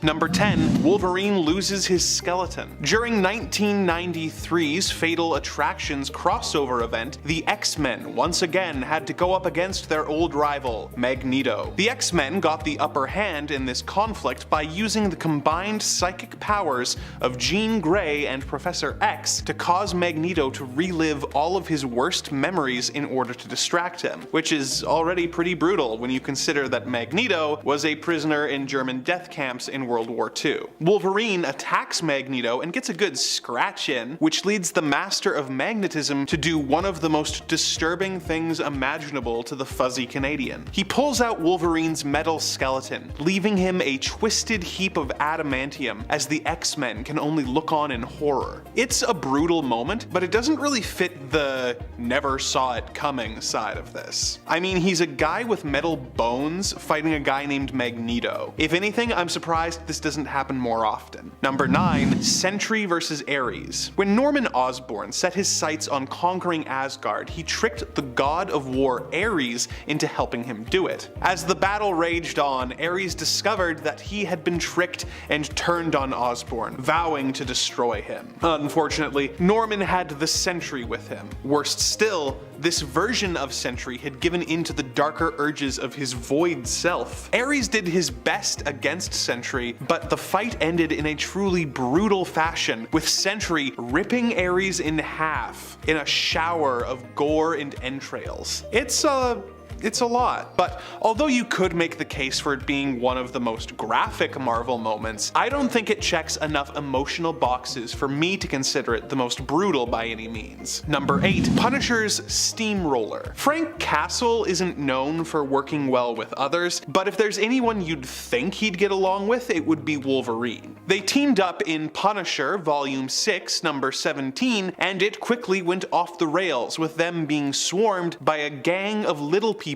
Number 10. Wolverine loses his skeleton. During 1993's Fatal Attractions crossover event, the X-Men once again had to go up against their old rival, Magneto. The X-Men got the upper hand in this conflict by using the combined psychic powers of Jean Grey and Professor X to cause Magneto to relive all of his worst memories in order to distract him, which is already pretty brutal when you consider that Magneto was a prisoner in German death camps in World War II. Wolverine attacks Magneto and gets a good scratch in, which leads the Master of Magnetism to do one of the most disturbing things imaginable to the fuzzy Canadian. He pulls out Wolverine's metal skeleton, leaving him a twisted heap of adamantium as the X-Men can only look on in horror. It's a brutal moment, but it doesn't really fit the never saw it coming side of this. I mean, he's a guy with metal bones fighting a guy named Magneto. If anything, I'm surprised this doesn't happen more often. Number 9. Sentry vs. Ares. When Norman Osborn set his sights on conquering Asgard, he tricked the god of war Ares into helping him do it. As the battle raged on, Ares discovered that he had been tricked and turned on Osborn, vowing to destroy him. Unfortunately, Norman had the Sentry with him. Worst still, this version of Sentry had given in to the darker urges of his void self. Ares did his best against Sentry, but the fight ended in a truly brutal fashion, with Sentry ripping Ares in half in a shower of gore and entrails. It's a lot, but although you could make the case for it being one of the most graphic Marvel moments, I don't think it checks enough emotional boxes for me to consider it the most brutal by any means. Number 8. Punisher's Steamroller. Frank Castle isn't known for working well with others, but if there's anyone you'd think he'd get along with, it would be Wolverine. They teamed up in Punisher Volume 6, number 17, and it quickly went off the rails, with them being swarmed by a gang of little people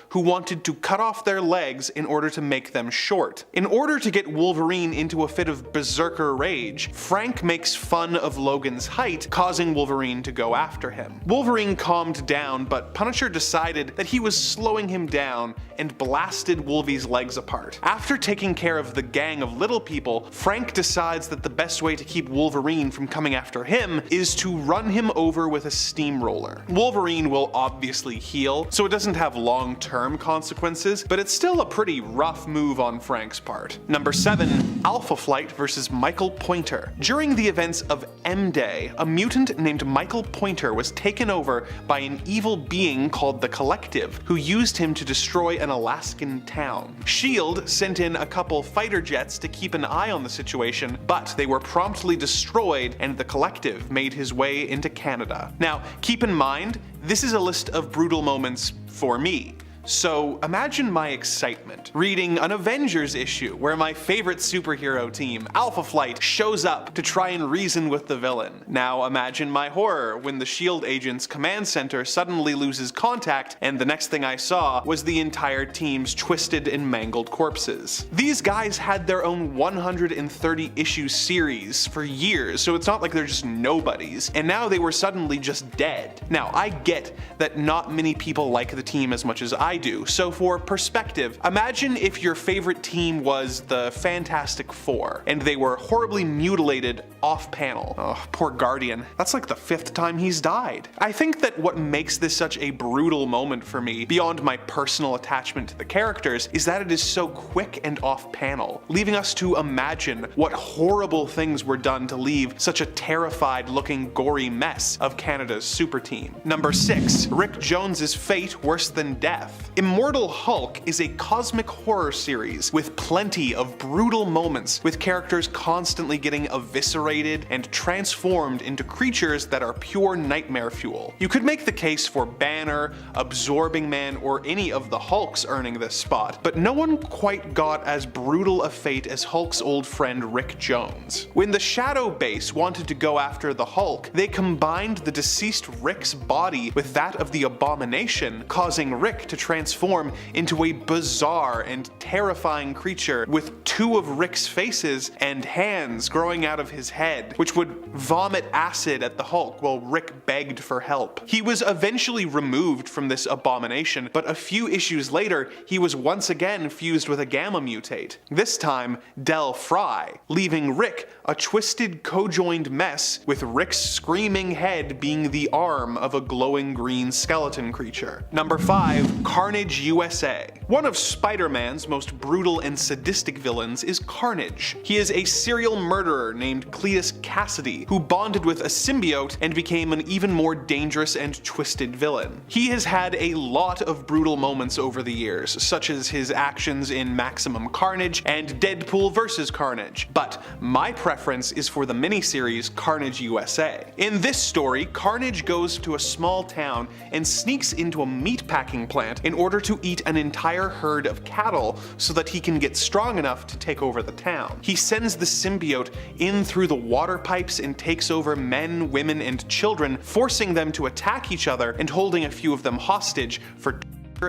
who wanted to cut off their legs in order to make them short. In order to get Wolverine into a fit of berserker rage, Frank makes fun of Logan's height, causing Wolverine to go after him. Wolverine calmed down, but Punisher decided that he was slowing him down and blasted Wolvie's legs apart. After taking care of the gang of little people, Frank decides that the best way to keep Wolverine from coming after him is to run him over with a steamroller. Wolverine will obviously heal, so it doesn't have long-term consequences, but it's still a pretty rough move on Frank's part. Number 7. Alpha Flight vs. Michael Pointer. During the events of M-Day, a mutant named Michael Pointer was taken over by an evil being called the Collective, who used him to destroy an Alaskan town. S.H.I.E.L.D. sent in a couple fighter jets to keep an eye on the situation, but they were promptly destroyed and the Collective made his way into Canada. Now, keep in mind, this is a list of brutal moments for me. So imagine my excitement reading an Avengers issue where my favorite superhero team, Alpha Flight, shows up to try and reason with the villain. Now imagine my horror when the S.H.I.E.L.D. agent's command center suddenly loses contact and the next thing I saw was the entire team's twisted and mangled corpses. These guys had their own 130 issue series for years, so it's not like they're just nobodies, and now they were suddenly just dead. Now I get that not many people like the team as much as I do, so for perspective, imagine if your favorite team was the Fantastic Four, and they were horribly mutilated off-panel. Oh, poor Guardian. That's like the 5th time he's died. I think that what makes this such a brutal moment for me, beyond my personal attachment to the characters, is that it is so quick and off-panel, leaving us to imagine what horrible things were done to leave such a terrified-looking gory mess of Canada's super team. Number 6. Rick Jones's fate worse than death. Immortal Hulk is a cosmic horror series with plenty of brutal moments, with characters constantly getting eviscerated and transformed into creatures that are pure nightmare fuel. You could make the case for Banner, Absorbing Man, or any of the Hulks earning this spot, but no one quite got as brutal a fate as Hulk's old friend Rick Jones. When the Shadow Base wanted to go after the Hulk, they combined the deceased Rick's body with that of the Abomination, causing Rick to transform into a bizarre and terrifying creature with two of Rick's faces and hands growing out of his head, which would vomit acid at the Hulk while Rick begged for help. He was eventually removed from this abomination, but a few issues later, he was once again fused with a gamma mutate, this time Del Fry, leaving Rick a twisted co-joined mess with Rick's screaming head being the arm of a glowing green skeleton creature. Number 5. Carnage USA. One of Spider-Man's most brutal and sadistic villains is Carnage. He is a serial murderer named Cletus Cassidy, who bonded with a symbiote and became an even more dangerous and twisted villain. He has had a lot of brutal moments over the years, such as his actions in Maximum Carnage and Deadpool vs. Carnage, but my preference is for the miniseries Carnage USA. In this story, Carnage goes to a small town and sneaks into a meatpacking plant in order to eat an entire herd of cattle so that he can get strong enough to take over the town. He sends the symbiote in through the water pipes and takes over men, women, and children, forcing them to attack each other and holding a few of them hostage for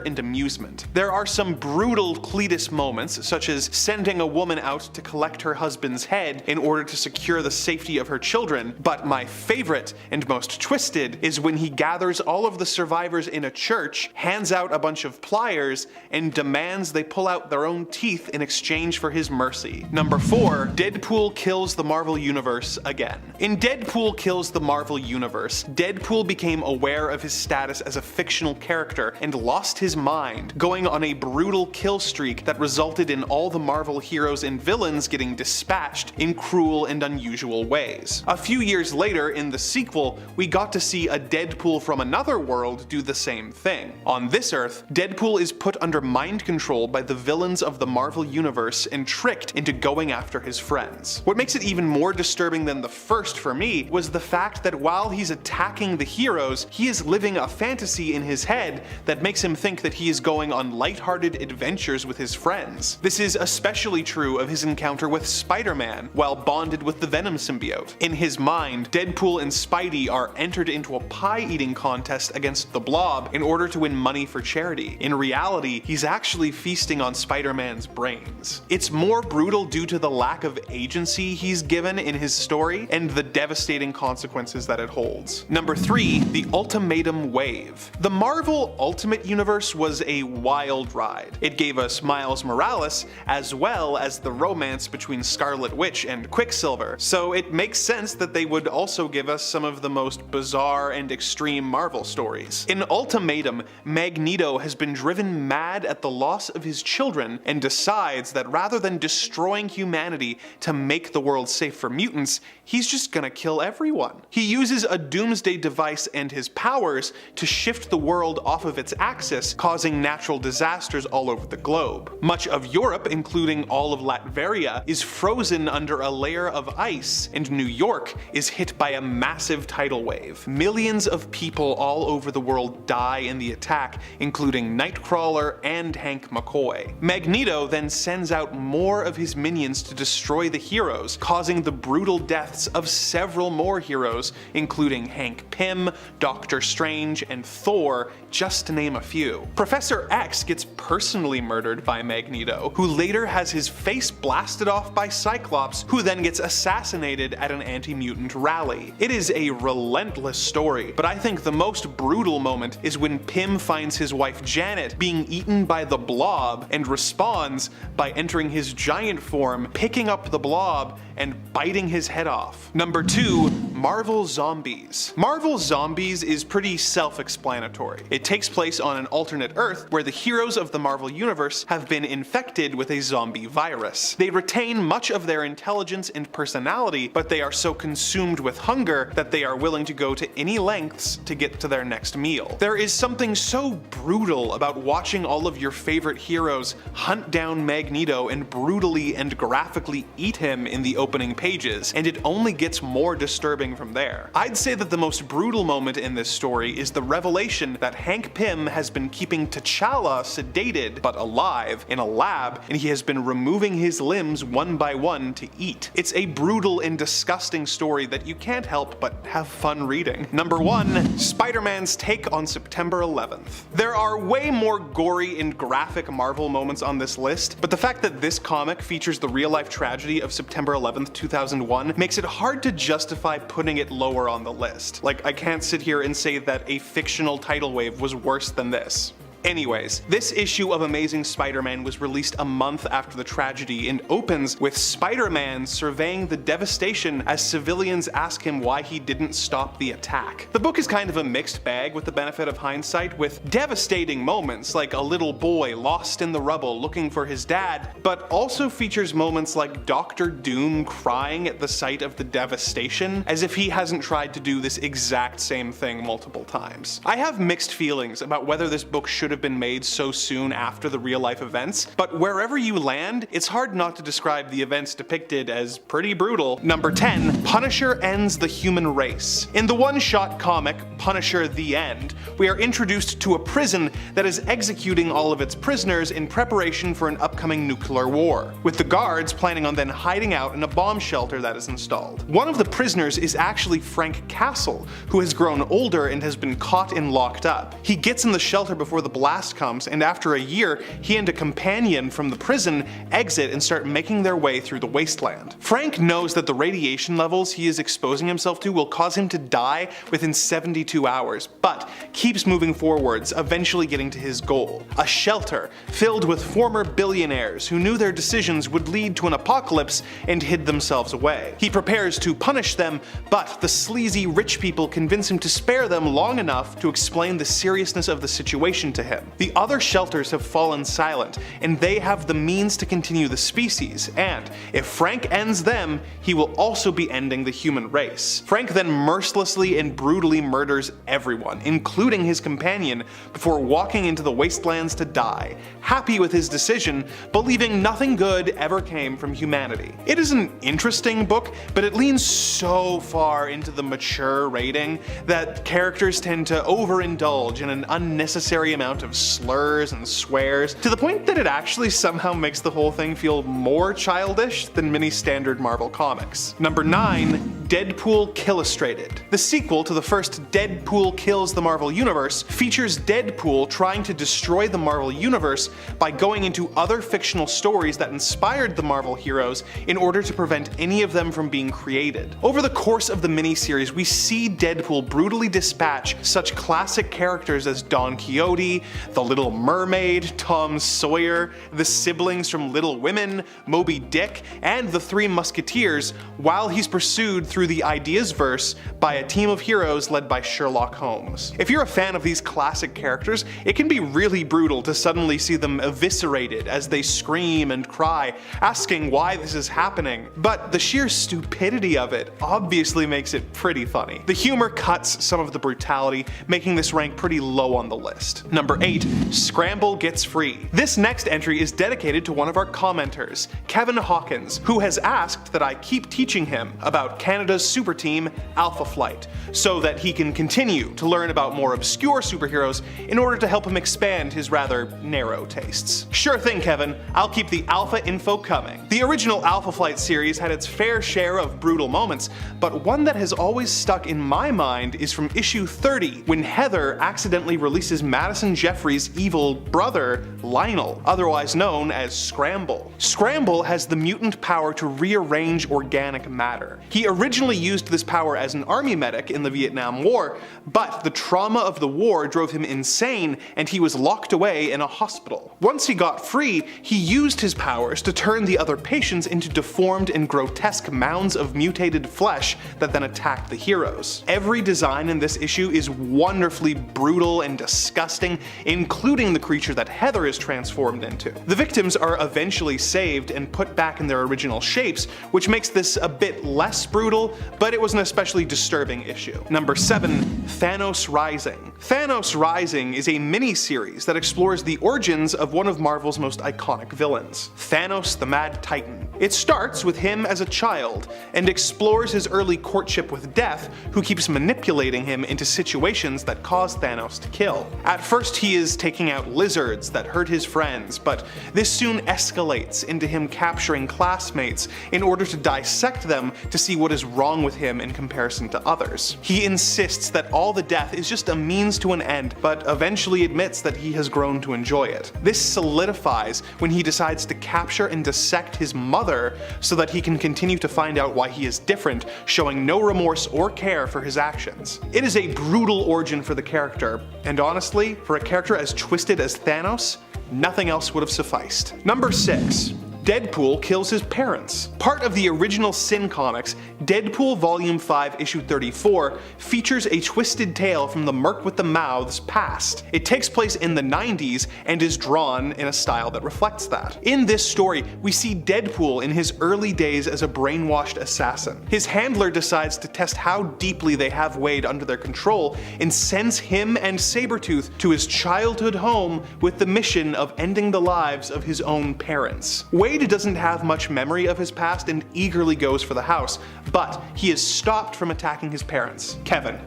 and amusement. There are some brutal Cletus moments, such as sending a woman out to collect her husband's head in order to secure the safety of her children, but my favorite and most twisted is when he gathers all of the survivors in a church, hands out a bunch of pliers, and demands they pull out their own teeth in exchange for his mercy. Number 4. Deadpool kills the Marvel Universe again. In Deadpool Kills the Marvel Universe, Deadpool became aware of his status as a fictional character and lost his mind, going on a brutal kill streak that resulted in all the Marvel heroes and villains getting dispatched in cruel and unusual ways. A few years later, in the sequel, we got to see a Deadpool from another world do the same thing. On this Earth, Deadpool is put under mind control by the villains of the Marvel Universe and tricked into going after his friends. What makes it even more disturbing than the first for me was the fact that while he's attacking the heroes, he is living a fantasy in his head that makes him think that he is going on lighthearted adventures with his friends. This is especially true of his encounter with Spider-Man while bonded with the Venom symbiote. In his mind, Deadpool and Spidey are entered into a pie-eating contest against the Blob in order to win money for charity. In reality, he's actually feasting on Spider-Man's brains. It's more brutal due to the lack of agency he's given in his story and the devastating consequences that it holds. Number 3. The Ultimatum Wave. The Marvel Ultimate Universe was a wild ride. It gave us Miles Morales as well as the romance between Scarlet Witch and Quicksilver, so it makes sense that they would also give us some of the most bizarre and extreme Marvel stories. In Ultimatum, Magneto has been driven mad at the loss of his children and decides that rather than destroying humanity to make the world safe for mutants, he's just gonna kill everyone. He uses a doomsday device and his powers to shift the world off of its axis, causing natural disasters all over the globe. Much of Europe, including all of Latveria, is frozen under a layer of ice, and New York is hit by a massive tidal wave. Millions of people all over the world die in the attack, including Nightcrawler and Hank McCoy. Magneto then sends out more of his minions to destroy the heroes, causing the brutal deaths of several more heroes, including Hank Pym, Doctor Strange, and Thor, just to name a few. Professor X gets personally murdered by Magneto, who later has his face blasted off by Cyclops, who then gets assassinated at an anti-mutant rally. It is a relentless story, but I think the most brutal moment is when Pym finds his wife Janet being eaten by the Blob and responds by entering his giant form, picking up the Blob, and biting his head off. Number 2. Marvel Zombies. Marvel Zombies is pretty self-explanatory. It takes place on an alternate Earth where the heroes of the Marvel Universe have been infected with a zombie virus. They retain much of their intelligence and personality, but they are so consumed with hunger that they are willing to go to any lengths to get to their next meal. There is something so brutal about watching all of your favorite heroes hunt down Magneto and brutally and graphically eat him in the opening pages, and it only gets more disturbing going from there. I'd say that the most brutal moment in this story is the revelation that Hank Pym has been keeping T'Challa sedated but alive in a lab, and he has been removing his limbs one by one to eat. It's a brutal and disgusting story that you can't help but have fun reading. Number 1. Spider-Man's take on September 11th. There are way more gory and graphic Marvel moments on this list, but the fact that this comic features the real-life tragedy of September 11th, 2001 makes it hard to justify putting it lower on the list. Like, I can't sit here and say that a fictional tidal wave was worse than this. Anyways, this issue of Amazing Spider-Man was released a month after the tragedy and opens with Spider-Man surveying the devastation as civilians ask him why he didn't stop the attack. The book is kind of a mixed bag with the benefit of hindsight, with devastating moments like a little boy lost in the rubble looking for his dad, but also features moments like Dr. Doom crying at the sight of the devastation, as if he hasn't tried to do this exact same thing multiple times. I have mixed feelings about whether this book should have been made so soon after the real-life events, but wherever you land, it's hard not to describe the events depicted as pretty brutal. Number 10. Punisher ends the human race. In the one-shot comic, Punisher: The End, we are introduced to a prison that is executing all of its prisoners in preparation for an upcoming nuclear war, with the guards planning on then hiding out in a bomb shelter that is installed. One of the prisoners is actually Frank Castle, who has grown older and has been caught and locked up. He gets in the shelter before the blast comes, and after a year, he and a companion from the prison exit and start making their way through the wasteland. Frank knows that the radiation levels he is exposing himself to will cause him to die within 72 hours, but keeps moving forwards, eventually getting to his goal: a shelter filled with former billionaires who knew their decisions would lead to an apocalypse and hid themselves away. He prepares to punish them, but the sleazy rich people convince him to spare them long enough to explain the seriousness of the situation to him. The other shelters have fallen silent, and they have the means to continue the species, and if Frank ends them, he will also be ending the human race. Frank then mercilessly and brutally murders everyone, including his companion, before walking into the wastelands to die, happy with his decision, believing nothing good ever came from humanity. It is an interesting book, but it leans so far into the mature rating that characters tend to overindulge in an unnecessary amount of slurs and swears, to the point that it actually somehow makes the whole thing feel more childish than many standard Marvel comics. Number 9. Deadpool Killustrated. The sequel to the first Deadpool Kills the Marvel Universe features Deadpool trying to destroy the Marvel Universe by going into other fictional stories that inspired the Marvel heroes in order to prevent any of them from being created. Over the course of the miniseries, we see Deadpool brutally dispatch such classic characters as Don Quixote, the Little Mermaid, Tom Sawyer, the siblings from Little Women, Moby Dick, and the Three Musketeers, while he's pursued through the Ideas-verse by a team of heroes led by Sherlock Holmes. If you're a fan of these classic characters, it can be really brutal to suddenly see them eviscerated as they scream and cry, asking why this is happening, but the sheer stupidity of it obviously makes it pretty funny. The humor cuts some of the brutality, making this rank pretty low on the list. Number 8. Scramble Gets Free. This next entry is dedicated to one of our commenters, Kevin Hawkins, who has asked that I keep teaching him about Canada's super team, Alpha Flight, so that he can continue to learn about more obscure superheroes in order to help him expand his rather narrow tastes. Sure thing, Kevin, I'll keep the Alpha info coming. The original Alpha Flight series had its fair share of brutal moments, but one that has always stuck in my mind is from issue 30, when Heather accidentally releases Madison Jeffries' evil brother, Lionel, otherwise known as Scramble. Scramble has the mutant power to rearrange organic matter. He originally used this power as an army medic in the Vietnam War, but the trauma of the war drove him insane and he was locked away in a hospital. Once he got free, he used his powers to turn the other patients into deformed and grotesque mounds of mutated flesh that then attacked the heroes. Every design in this issue is wonderfully brutal and disgusting, including the creature that Heather is transformed into. The victims are eventually saved and put back in their original shapes, which makes this a bit less brutal, but it was an especially disturbing issue. Number 7. Thanos Rising. Thanos Rising is a mini-series that explores the origins of one of Marvel's most iconic villains, Thanos the Mad Titan. It starts with him as a child, and explores his early courtship with Death, who keeps manipulating him into situations that cause Thanos to kill. At first he is taking out lizards that hurt his friends, but this soon escalates into him capturing classmates in order to dissect them to see what is wrong with him in comparison to others. He insists that all the death is just a means to an end, but eventually admits that he has grown to enjoy it. This solidifies when he decides to capture and dissect his mother so that he can continue to find out why he is different, showing no remorse or care for his actions. It is a brutal origin for the character, and honestly, for a character as twisted as Thanos, nothing else would have sufficed. Number 6. Deadpool kills his parents. Part of the original Sin Comics, Deadpool Volume 5 Issue 34 features a twisted tale from the Merc with the Mouth's past. It takes place in the 90s and is drawn in a style that reflects that. In this story, we see Deadpool in his early days as a brainwashed assassin. His handler decides to test how deeply they have Wade under their control and sends him and Sabretooth to his childhood home with the mission of ending the lives of his own parents. Wade doesn't have much memory of his past and eagerly goes for the house, but he is stopped from attacking his parents. Kevin,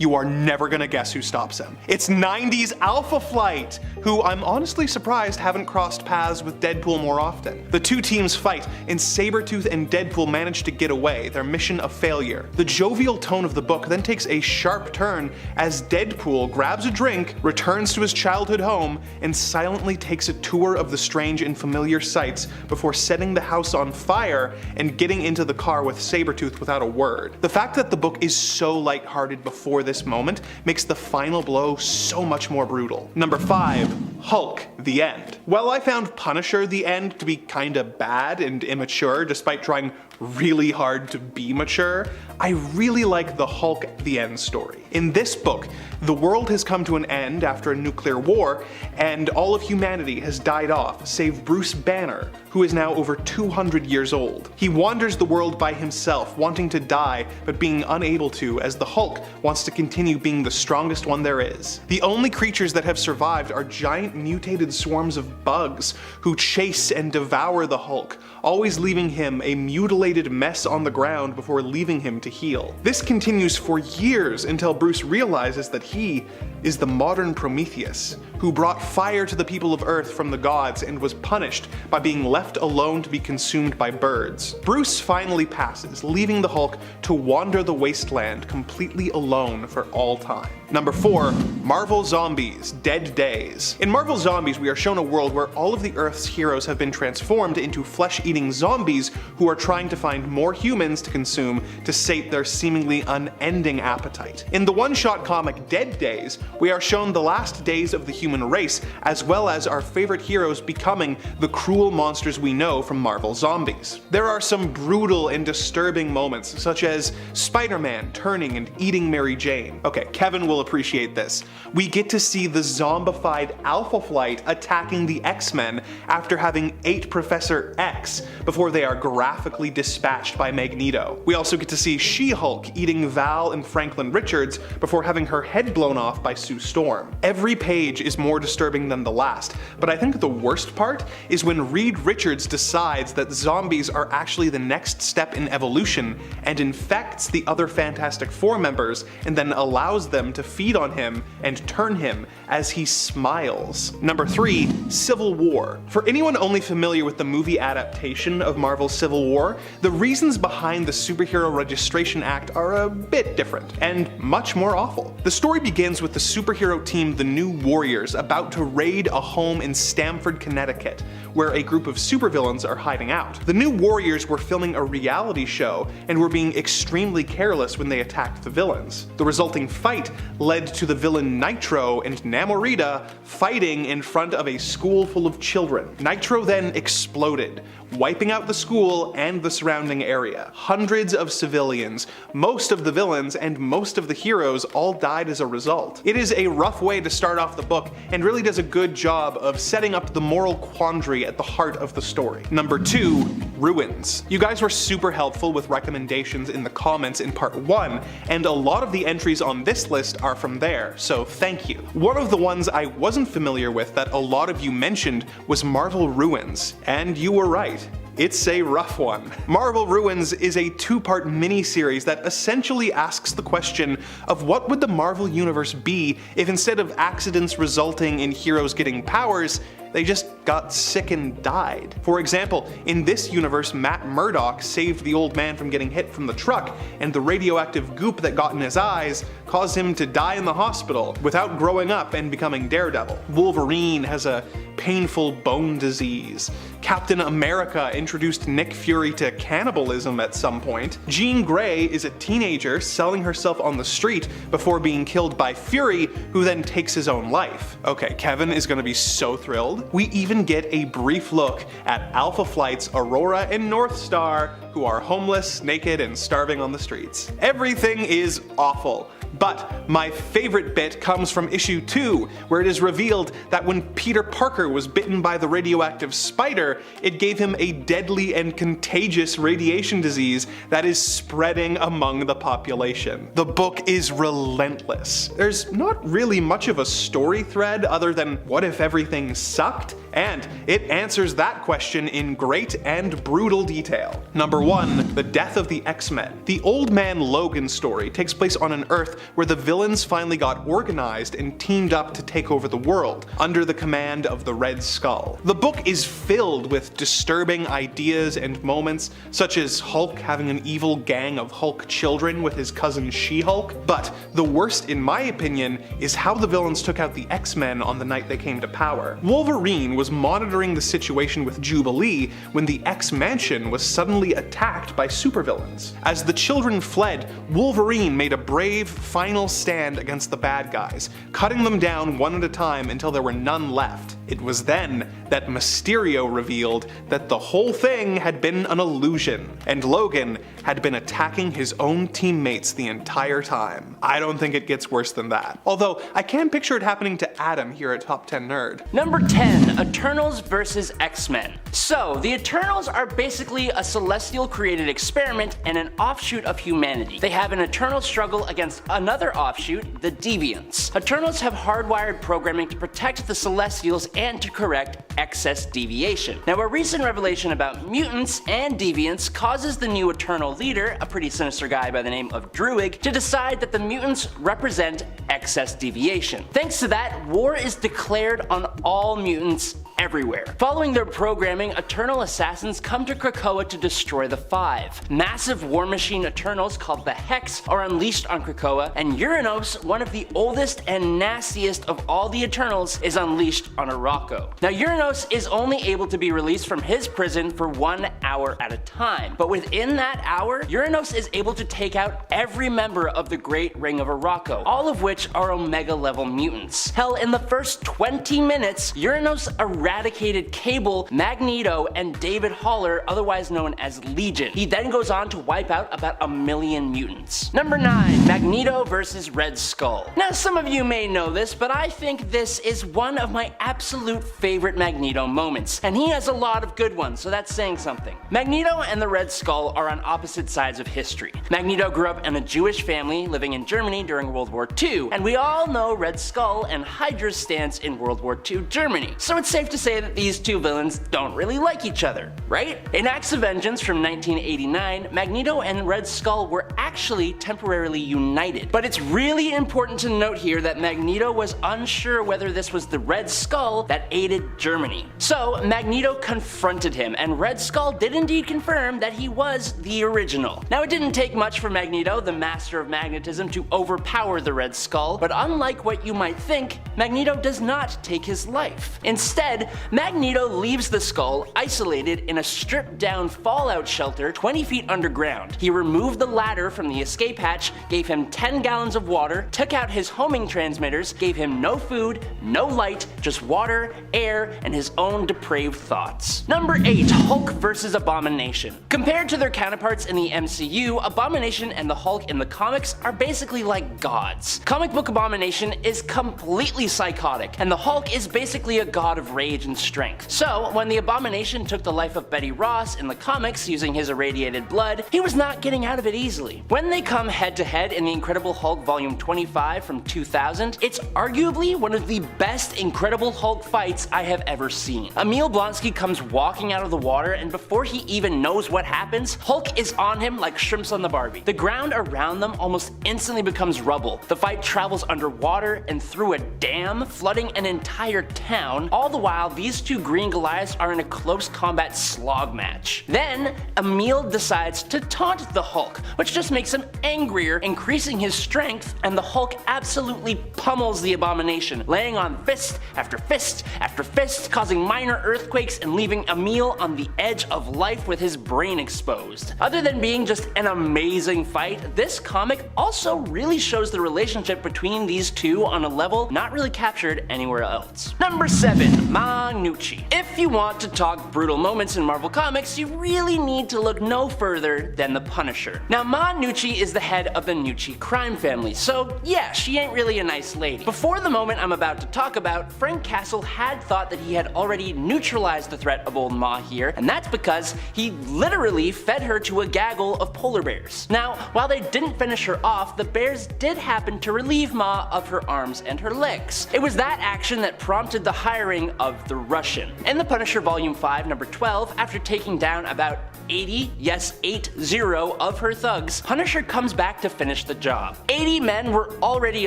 you are never gonna guess who stops him. It's 90s Alpha Flight, who I'm honestly surprised haven't crossed paths with Deadpool more often. The two teams fight, and Sabretooth and Deadpool manage to get away, their mission a failure. The jovial tone of the book then takes a sharp turn as Deadpool grabs a drink, returns to his childhood home, and silently takes a tour of the strange and familiar sights before setting the house on fire and getting into the car with Sabretooth without a word. The fact that the book is so lighthearted before this moment makes the final blow so much more brutal. Number 5. Hulk, The End. While I found Punisher, The End to be kinda bad and immature despite trying really hard to be mature, I really like the Hulk, The End story. In this book, the world has come to an end after a nuclear war, and all of humanity has died off, save Bruce Banner, who is now over 200 years old. He wanders the world by himself, wanting to die, but being unable to, as the Hulk wants to continue being the strongest one there is. The only creatures that have survived are giant mutated swarms of bugs, who chase and devour the Hulk, always leaving him a mutilated mess on the ground before leaving him to heal. This continues for years until Bruce realizes that he is the modern Prometheus, who brought fire to the people of Earth from the gods and was punished by being left alone to be consumed by birds. Bruce finally passes, leaving the Hulk to wander the wasteland completely alone for all time. Number 4. Marvel Zombies, Dead Days. In Marvel Zombies, we are shown a world where all of the Earth's heroes have been transformed into flesh-eating zombies who are trying to find more humans to consume to sate their seemingly unending appetite. In the one-shot comic Dead Days, we are shown the last days of the human race, as well as our favorite heroes becoming the cruel monsters we know from Marvel Zombies. There are some brutal and disturbing moments, such as Spider-Man turning and eating Mary Jane. Okay, Kevin will appreciate this. We get to see the zombified Alpha Flight attacking the X-Men after having ate Professor X before they are graphically dispatched by Magneto. We also get to see She-Hulk eating Val and Franklin Richards before having her head blown off by Sue Storm. Every page is more disturbing than the last, but I think the worst part is when Reed Richards decides that zombies are actually the next step in evolution and infects the other Fantastic Four members and then allows them to feed on him and turn him as he smiles. Number 3. Civil War. For anyone only familiar with the movie adaptation of Marvel's Civil War, the reasons behind the Superhero Registration Act are a bit different, and much more awful. The story begins with the superhero team the New Warriors about to raid a home in Stamford, Connecticut, where a group of supervillains are hiding out. The New Warriors were filming a reality show and were being extremely careless when they attacked the villains. The resulting fight led to the villain Nitro and Namorita fighting in front of a school full of children. Nitro then exploded, wiping out the school and the surrounding area. Hundreds of civilians, most of the villains, and most of the heroes all died as a result. It is a rough way to start off the book, and really does a good job of setting up the moral quandary at the heart of the story. Number 2, ruins. You guys were super helpful with recommendations in the comments in part 1, and a lot of the entries on this list are from there, so thank you. One of the ones I wasn't familiar with that a lot of you mentioned was Marvel Ruins, and you were right. It's a rough one. Marvel Ruins is a 2-part mini-series that essentially asks the question of what would the Marvel Universe be if instead of accidents resulting in heroes getting powers, they just got sick and died. For example, in this universe, Matt Murdock saved the old man from getting hit from the truck, and the radioactive goop that got in his eyes caused him to die in the hospital without growing up and becoming Daredevil. Wolverine has a painful bone disease. Captain America introduced Nick Fury to cannibalism at some point. Jean Grey is a teenager selling herself on the street before being killed by Fury, who then takes his own life. Okay, Kevin is gonna be so thrilled. We even get a brief look at Alpha Flight's Aurora and North Star, who are homeless, naked, and starving on the streets. Everything is awful. But my favorite bit comes from issue 2, where it is revealed that when Peter Parker was bitten by the radioactive spider, it gave him a deadly and contagious radiation disease that is spreading among the population. The book is relentless. There's not really much of a story thread other than what if everything sucked? And it answers that question in great and brutal detail. Number 1, the death of the X-Men. The Old Man Logan story takes place on an Earth where the villains finally got organized and teamed up to take over the world, under the command of the Red Skull. The book is filled with disturbing ideas and moments, such as Hulk having an evil gang of Hulk children with his cousin She-Hulk, but the worst in my opinion is how the villains took out the X-Men on the night they came to power. Wolverine was monitoring the situation with Jubilee when the X-Mansion was suddenly attacked by supervillains. As the children fled, Wolverine made a brave final stand against the bad guys, cutting them down one at a time until there were none left. It was then that Mysterio revealed that the whole thing had been an illusion, and Logan had been attacking his own teammates the entire time. I don't think it gets worse than that. Although, I can picture it happening to Adam here at Top 10 Nerd. Number 10, Eternals vs. X-Men. So, the Eternals are basically a celestial created experiment and an offshoot of humanity. They have an eternal struggle against another offshoot, the Deviants. Eternals have hardwired programming to protect the Celestials and to correct excess deviation. Now, a recent revelation about mutants and deviants causes the new Eternal leader, a pretty sinister guy by the name of Druig, to decide that the mutants represent excess deviation. Thanks to that, war is declared on all mutants everywhere. Following their programming, Eternal assassins come to Krakoa to destroy the Five. Massive war machine Eternals called the Hex are unleashed on Krakoa, and Uranos, one of the oldest and nastiest of all the Eternals, is unleashed on Arakko. Now, Uranos is only able to be released from his prison for 1 hour at a time, but within that hour, Uranos is able to take out every member of the Great Ring of Arakko, all of which are Omega level mutants. Hell, in the first 20 minutes, Uranos eradicated Cable, Magneto, and David Haller, otherwise known as Legion. He then goes on to wipe out about 1 million mutants. Number 9, Magneto vs. Red Skull. Now, some of you may know this, but I think this is one of my absolute favorite Magneto moments, and he has a lot of good ones, so that's saying something. Magneto and the Red Skull are on opposite sides of history. Magneto grew up in a Jewish family living in Germany during World War II, and we all know Red Skull and Hydra's stance in World War II Germany, so it's safe to say that these two villains don't really like each other, right? In Acts of Vengeance from 1989, Magneto and Red Skull were actually temporarily united, but it's really important to note here that Magneto was unsure whether this was the Red Skull that aided Germany. So Magneto confronted him, and Red Skull did indeed confirm that he was the original. Now, it didn't take much for Magneto, the master of magnetism, to overpower the Red Skull, but unlike what you might think, Magneto does not take his life. Instead, Instead, Magneto leaves the skull isolated in a stripped-down fallout shelter 20 feet underground. He removed the ladder from the escape hatch, gave him 10 gallons of water, took out his homing transmitters, gave him no food, no light, just water, air, and his own depraved thoughts. Number 8. Hulk vs. Abomination. Compared to their counterparts in the MCU, Abomination and the Hulk in the comics are basically like gods. Comic book Abomination is completely psychotic, and the Hulk is basically a god of rage and strength. So, when the Abomination took the life of Betty Ross in the comics using his irradiated blood, he was not getting out of it easily. When they come head to head in the Incredible Hulk Volume 25 from 2000, it's arguably one of the best Incredible Hulk fights I have ever seen. Emil Blonsky comes walking out of the water, and before he even knows what happens, Hulk is on him like shrimps on the Barbie. The ground around them almost instantly becomes rubble. The fight travels underwater and through a dam, flooding an entire town. All the while, these two green Goliaths are in a close combat slog match. Then, Emil decides to taunt the Hulk, which just makes him angrier, increasing his strength, and the Hulk absolutely pummels the Abomination, laying on fist after fist after fist, causing minor earthquakes and leaving Emil on the edge of life with his brain exposed. Other than being just an amazing fight, this comic also really shows the relationship between these two on a level not really captured anywhere else. Number 7. Ma-Nucci. If you want to talk brutal moments in Marvel Comics, you really need to look no further than the Punisher. Now, Ma-Nucci is the head of the Nucci crime family, so yeah, she ain't really a nice lady. Before the moment I'm about to talk about, Frank Castle had thought that he had already neutralized the threat of old Ma here, and that's because he literally fed her to a gaggle of polar bears. Now, while they didn't finish her off, the bears did happen to relieve Ma of her arms and her legs. It was that action that prompted the hiring of the Russian. In the Punisher Volume 5, number 12, after taking down about 80, yes 80 of her thugs, Punisher comes back to finish the job. 80 men were already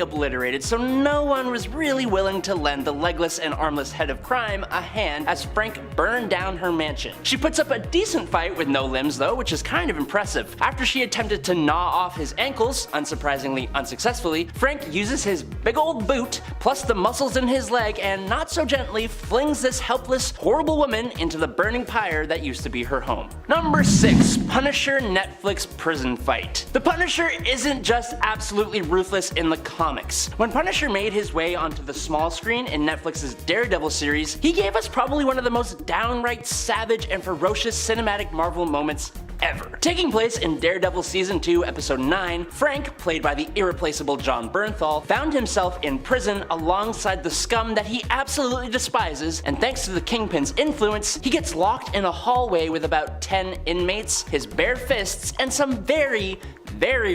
obliterated, so no one was really willing to lend the legless and armless head of crime a hand as Frank burned down her mansion. She puts up a decent fight with no limbs though, which is kind of impressive. After she attempted to gnaw off his ankles, unsurprisingly unsuccessfully, Frank uses his big old boot plus the muscles in his leg and not so gently flings this helpless, horrible woman into the burning pyre that used to be her home. Number 6. Punisher Netflix prison fight. The Punisher isn't just absolutely ruthless in the comics. When Punisher made his way onto the small screen in Netflix's Daredevil series, he gave us probably one of the most downright savage and ferocious cinematic Marvel moments ever. Taking place in Daredevil Season 2, Episode 9, Frank, played by the irreplaceable Jon Bernthal, found himself in prison alongside the scum that he absolutely despises, and thanks to the Kingpin's influence, he gets locked in a hallway with about 10 inmates, his bare fists, and some very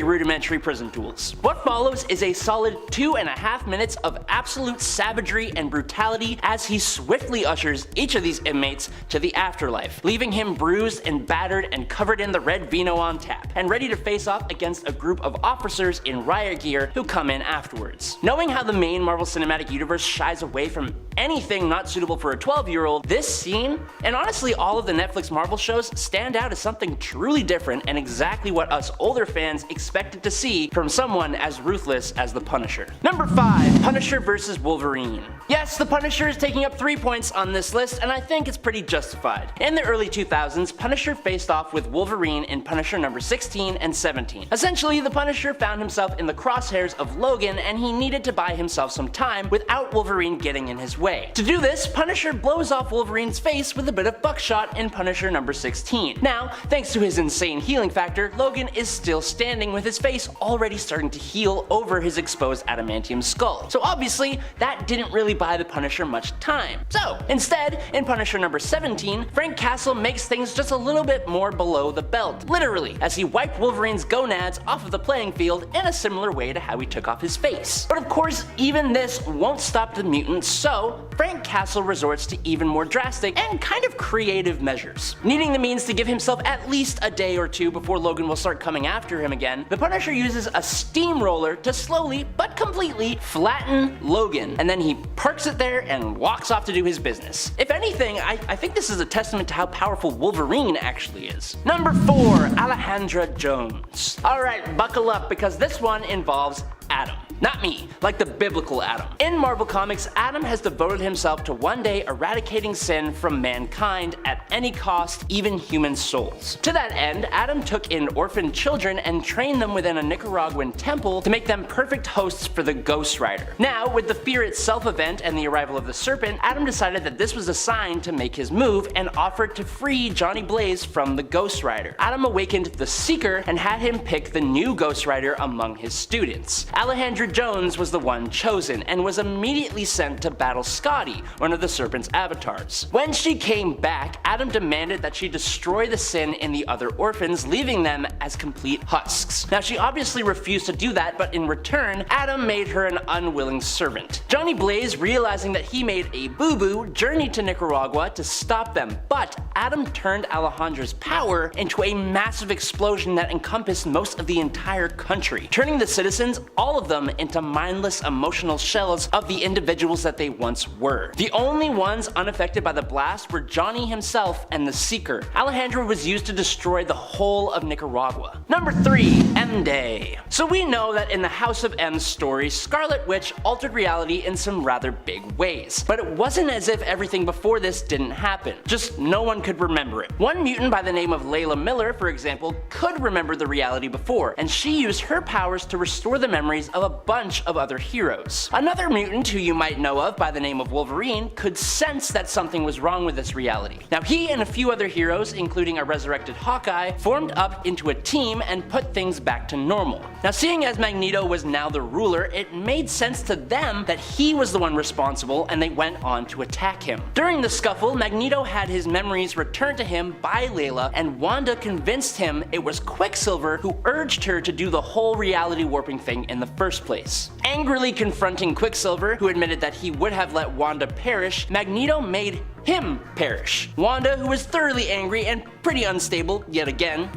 rudimentary prison tools. What follows is a solid 2.5 minutes of absolute savagery and brutality as he swiftly ushers each of these inmates to the afterlife, leaving him bruised and battered and covered in the red vino on tap, and ready to face off against a group of officers in riot gear who come in afterwards. Knowing how the main Marvel Cinematic Universe shies away from anything not suitable for a 12-year-old, this scene, and honestly all of the Netflix Marvel shows, stand out as something truly different and exactly what us older fans expected to see from someone as ruthless as the Punisher. Number 5. Punisher vs. Wolverine. Yes, the Punisher is taking up 3 points on this list, and I think it's pretty justified. In the early 2000s, Punisher faced off with Wolverine in Punisher number 16 and 17. Essentially, the Punisher found himself in the crosshairs of Logan, and he needed to buy himself some time without Wolverine getting in his way. To do this, Punisher blows off Wolverine's face with a bit of buckshot in Punisher number 16. Now, thanks to his insane healing factor, Logan is still standing with his face already starting to heal over his exposed adamantium skull. So obviously, that didn't really buy the Punisher much time. So instead, in Punisher number 17, Frank Castle makes things just a little bit more below the belt, literally, as he wiped Wolverine's gonads off of the playing field in a similar way to how he took off his face. But of course, even this won't stop the mutants, so Frank Castle resorts to even more drastic and kind of creative measures. Needing the means to give himself at least a day or two before Logan will start coming after him again, the Punisher uses a steamroller to slowly but completely flatten Logan, and then he parks it there and walks off to do his business. If anything, I think this is a testament to how powerful Wolverine actually is. Number 4. Alejandra Jones. Alright, buckle up because this one involves Adam. Not me, like the biblical Adam. In Marvel Comics, Adam has devoted himself to one day eradicating sin from mankind at any cost, even human souls. To that end, Adam took in orphan children and trained them within a Nicaraguan temple to make them perfect hosts for the Ghost Rider. Now, with the Fear Itself event and the arrival of the Serpent, Adam decided that this was a sign to make his move and offered to free Johnny Blaze from the Ghost Rider. Adam awakened the Seeker and had him pick the new Ghost Rider among his students. Alejandra Jones was the one chosen and was immediately sent to battle Scotty, one of the Serpent's avatars. When she came back, Adam demanded that she destroy the sin in the other orphans, leaving them as complete husks. Now, she obviously refused to do that, but in return, Adam made her an unwilling servant. Johnny Blaze, realizing that he made a boo-boo, journeyed to Nicaragua to stop them, but Adam turned Alejandra's power into a massive explosion that encompassed most of the entire country, turning the citizens, all of them, into mindless emotional shells of the individuals that they once were. The only ones unaffected by the blast were Johnny himself and the Seeker. Alejandra was used to destroy the whole of Nicaragua. Number 3. M-Day. So we know that in the House of M story, Scarlet Witch altered reality in some rather big ways. But it wasn't as if everything before this didn't happen, just no one could remember it. One mutant by the name of Layla Miller, for example, could remember the reality before, and she used her powers to restore the memories of a bunch of other heroes. Another mutant who you might know of by the name of Wolverine could sense that something was wrong with this reality. Now, he and a few other heroes, including a resurrected Hawkeye, formed up into a team and put things back to normal. Now, seeing as Magneto was now the ruler, it made sense to them that he was the one responsible, and they went on to attack him. During the scuffle, Magneto had his memories returned to him by Layla, and Wanda convinced him it was Quicksilver who urged her to do the whole reality warping thing in the first place. Angrily confronting Quicksilver, who admitted that he would have let Wanda perish, Magneto made him perish. Wanda, who was thoroughly angry and pretty unstable yet again,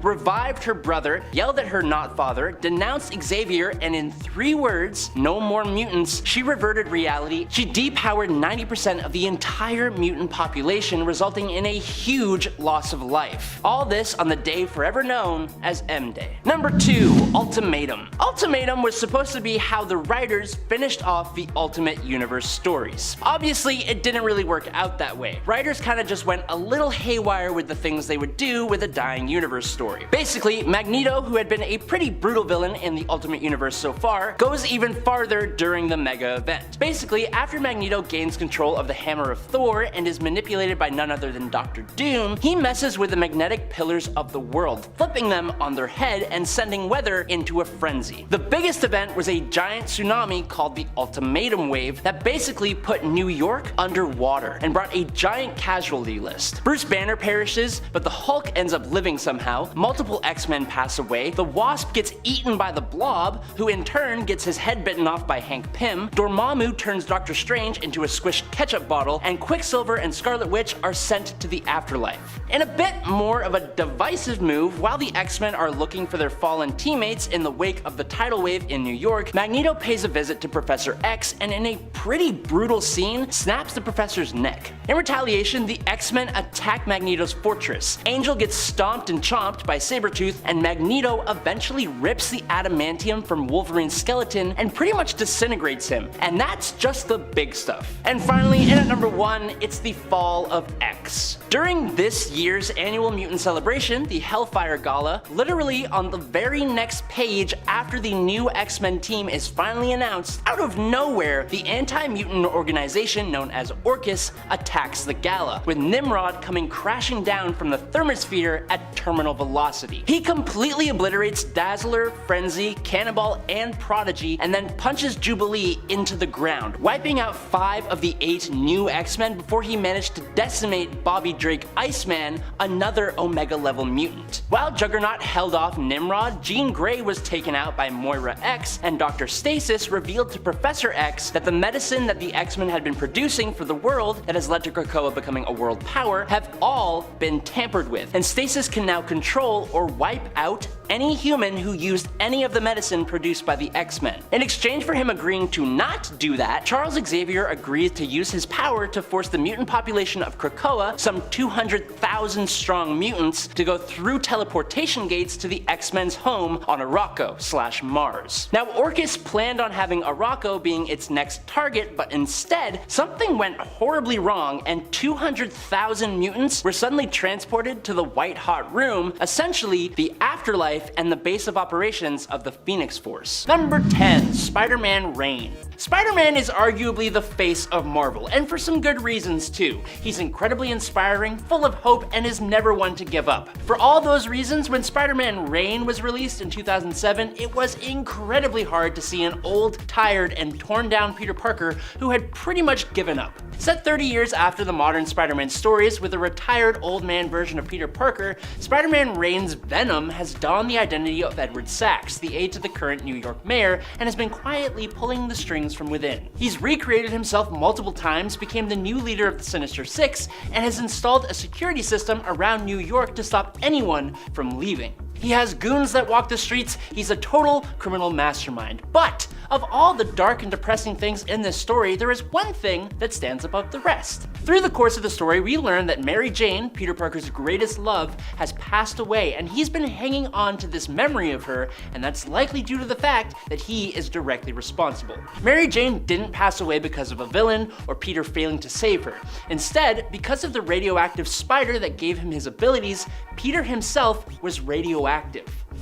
revived her brother, yelled at her not father, denounced Xavier, and in 3 words, no more mutants, she reverted reality. She depowered 90% of the entire mutant population, resulting in a huge loss of life. All this on the day forever known as M-Day. Number 2. Ultimatum. Ultimatum was supposed to be how the writers finished off the Ultimate Universe stories. Obviously, it didn't really work out that way. Writers kinda just went a little haywire with the things they would do with a dying universe story. Basically, Magneto, who had been a pretty brutal villain in the Ultimate Universe so far, goes even farther during the mega event. Basically, after Magneto gains control of the Hammer of Thor and is manipulated by none other than Dr. Doom, he messes with the magnetic pillars of the world, flipping them on their head and sending weather into a frenzy. The biggest event was a giant tsunami called the Ultimatum Wave that basically put New York underwater and brought a giant casualty list. Bruce Banner perishes, but the Hulk ends up living somehow, multiple X-Men pass away, the Wasp gets eaten by the Blob, who in turn gets his head bitten off by Hank Pym, Dormammu turns Doctor Strange into a squished ketchup bottle, and Quicksilver and Scarlet Witch are sent to the afterlife. In a bit more of a divisive move, while the X-Men are looking for their fallen teammates in the wake of the tidal wave in New York, Magneto pays a visit to Professor X and in a pretty brutal scene, snaps the professor's neck. In retaliation, the X-Men attack Magneto's fortress. Angel gets stomped and chomped by Sabretooth, and Magneto eventually rips the adamantium from Wolverine's skeleton and pretty much disintegrates him. And that's just the big stuff. And finally, in at number 1, it's the fall of X. During this year's annual mutant celebration, the Hellfire Gala, literally on the very next page after the new X-Men team is finally announced, out of nowhere, the anti-mutant organization known as Orchis attacks the gala, with Nimrod coming crashing down from the thermosphere at terminal velocity. He completely obliterates Dazzler, Frenzy, Cannonball, and Prodigy, and then punches Jubilee into the ground, wiping out 5 of the 8 new X-Men before he managed to decimate Bobby Drake Iceman, another Omega level mutant. While Juggernaut held off Nimrod, Jean Grey was taken out by Moira X, and Dr. Stasis revealed to Professor X that the medicine that the X-Men had been producing for the world that that has led to Krakoa becoming a world power have all been tampered with, and Stasis can now control or wipe out any human who used any of the medicine produced by the X-Men. In exchange for him agreeing to not do that, Charles Xavier agrees to use his power to force the mutant population of Krakoa, some 200,000 strong mutants, to go through teleportation gates to the X-Men's home on Arakko/Mars. Now, Orchis planned on having Arakko being its next target, but instead, something went horribly wrong and 200,000 mutants were suddenly transported to the White Hot Room, essentially the afterlife and the base of operations of the Phoenix Force. Number 10, Spider-Man Reign. Spider-Man is arguably the face of Marvel, and for some good reasons too. He's incredibly inspiring, full of hope, and is never one to give up. For all those reasons, when Spider-Man Reign was released in 2007, it was incredibly hard to see an old, tired, and torn down Peter Parker who had pretty much given up. Set 30 years after the modern Spider-Man stories, with a retired old man version of Peter Parker, Spider-Man Reign's Venom has donned the identity of Edward Sachs, the aide to the current New York mayor, and has been quietly pulling the strings from within. He's recreated himself multiple times, became the new leader of the Sinister Six, and has installed a security system around New York to stop anyone from leaving. He has goons that walk the streets, he's a total criminal mastermind. But of all the dark and depressing things in this story, there is one thing that stands above the rest. Through the course of the story, we learn that Mary Jane, Peter Parker's greatest love, has passed away, and he's been hanging on to this memory of her, and that's likely due to the fact that he is directly responsible. Mary Jane didn't pass away because of a villain or Peter failing to save her. Instead, because of the radioactive spider that gave him his abilities, Peter himself was radioactive.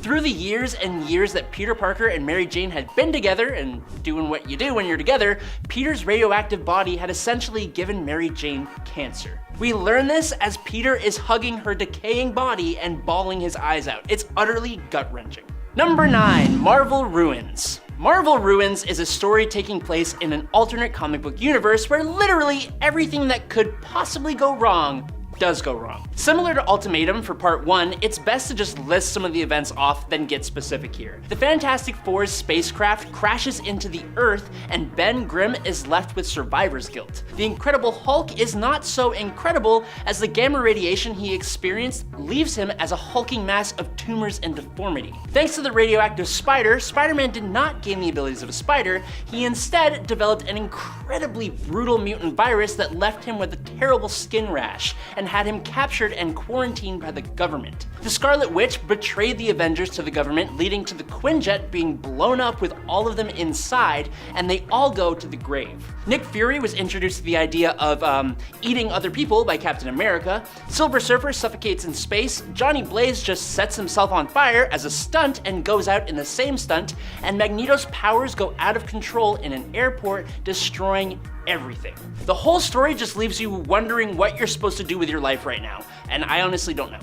Through the years and years that Peter Parker and Mary Jane had been together and doing what you do when you're together, Peter's radioactive body had essentially given Mary Jane cancer. We learn this as Peter is hugging her decaying body and bawling his eyes out. It's utterly gut-wrenching. Number 9, Marvel Ruins. Marvel Ruins is a story taking place in an alternate comic book universe where literally everything that could possibly go wrong does go wrong. Similar to Ultimatum for part 1, it's best to just list some of the events off, then get specific here. The Fantastic Four's spacecraft crashes into the Earth, and Ben Grimm is left with survivor's guilt. The Incredible Hulk is not so incredible, as the gamma radiation he experienced leaves him as a hulking mass of tumors and deformity. Thanks to the radioactive spider, Spider-Man did not gain the abilities of a spider, he instead developed an incredibly brutal mutant virus that left him with a terrible skin rash, and had him captured and quarantined by the government. The Scarlet Witch betrayed the Avengers to the government, leading to the Quinjet being blown up with all of them inside, and they all go to the grave. Nick Fury was introduced to the idea of eating other people by Captain America. Silver Surfer suffocates in space. Johnny Blaze just sets himself on fire as a stunt and goes out in the same stunt, and Magneto's powers go out of control in an airport, destroying everything. The whole story just leaves you wondering what you're supposed to do with your life right now, and I honestly don't know.